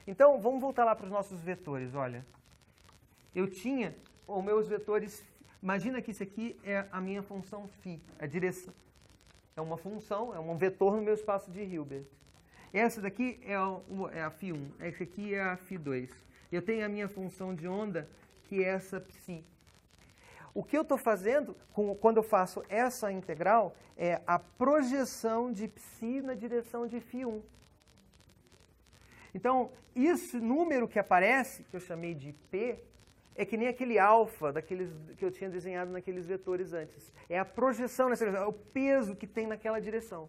A: Então, vamos voltar lá para os nossos vetores, olha. Eu tinha os meus vetores... Imagina que isso aqui é a minha função φ, a direção. É uma função, é um vetor no meu espaço de Hilbert. Essa daqui é a φ1, essa aqui é a φ2. Eu tenho a minha função de onda, que é essa psi. O que eu estou fazendo, quando eu faço essa integral, é a projeção de psi na direção de φ1. Então, esse número que aparece, que eu chamei de P, é que nem aquele alfa daqueles que eu tinha desenhado naqueles vetores antes. É a projeção nessa direção, é o peso que tem naquela direção.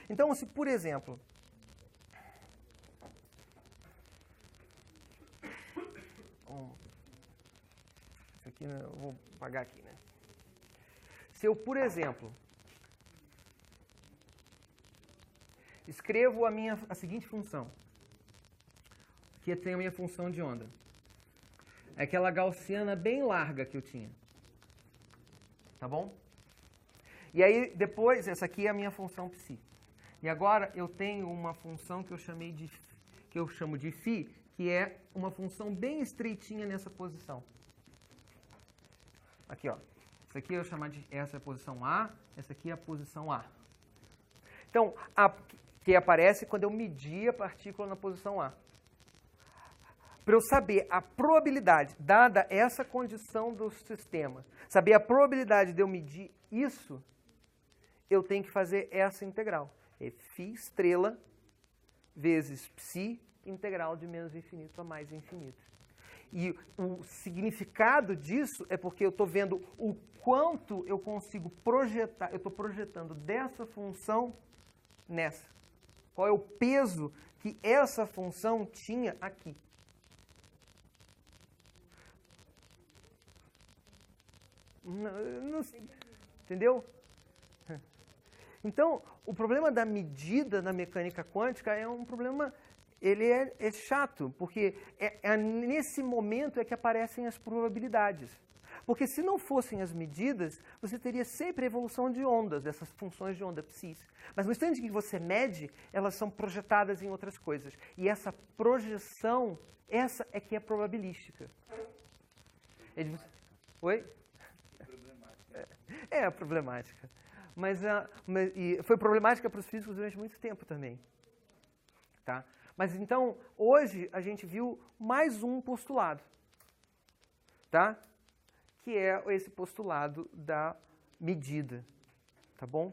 A: Então, se, por exemplo, isso aqui eu vou apagar aqui, né? Se eu, por exemplo, escrevo a seguinte função, que tem a minha função de onda. É aquela gaussiana bem larga que eu tinha. Tá bom? E aí, depois, essa aqui é a minha função psi. E agora eu tenho uma função que eu chamo de φ, que é uma função bem estreitinha nessa posição. Aqui, ó. Isso aqui eu chamar de essa é a posição A, essa aqui é a posição A. Então, que aparece quando eu medir a partícula na posição A. Para eu saber a probabilidade, dada essa condição do sistema, saber a probabilidade de eu medir isso, eu tenho que fazer essa integral. É φ estrela vezes psi integral de menos infinito a mais infinito. E o significado disso é porque eu estou vendo o quanto eu consigo projetar, eu estou projetando dessa função nessa. Qual é o peso que essa função tinha aqui. Não, entendeu? Então, o problema da medida na mecânica quântica é um problema, ele é chato, porque é nesse momento é que aparecem as probabilidades. Porque se não fossem as medidas, você teria sempre a evolução de ondas, dessas funções de onda psis. Mas no instante que você mede, elas são projetadas em outras coisas. E essa projeção, essa é que é probabilística. Oi? É problemática. Mas foi problemática para os físicos durante muito tempo também. Tá? Mas então, hoje a gente viu mais um postulado. Tá? Que é esse postulado da medida. Tá bom?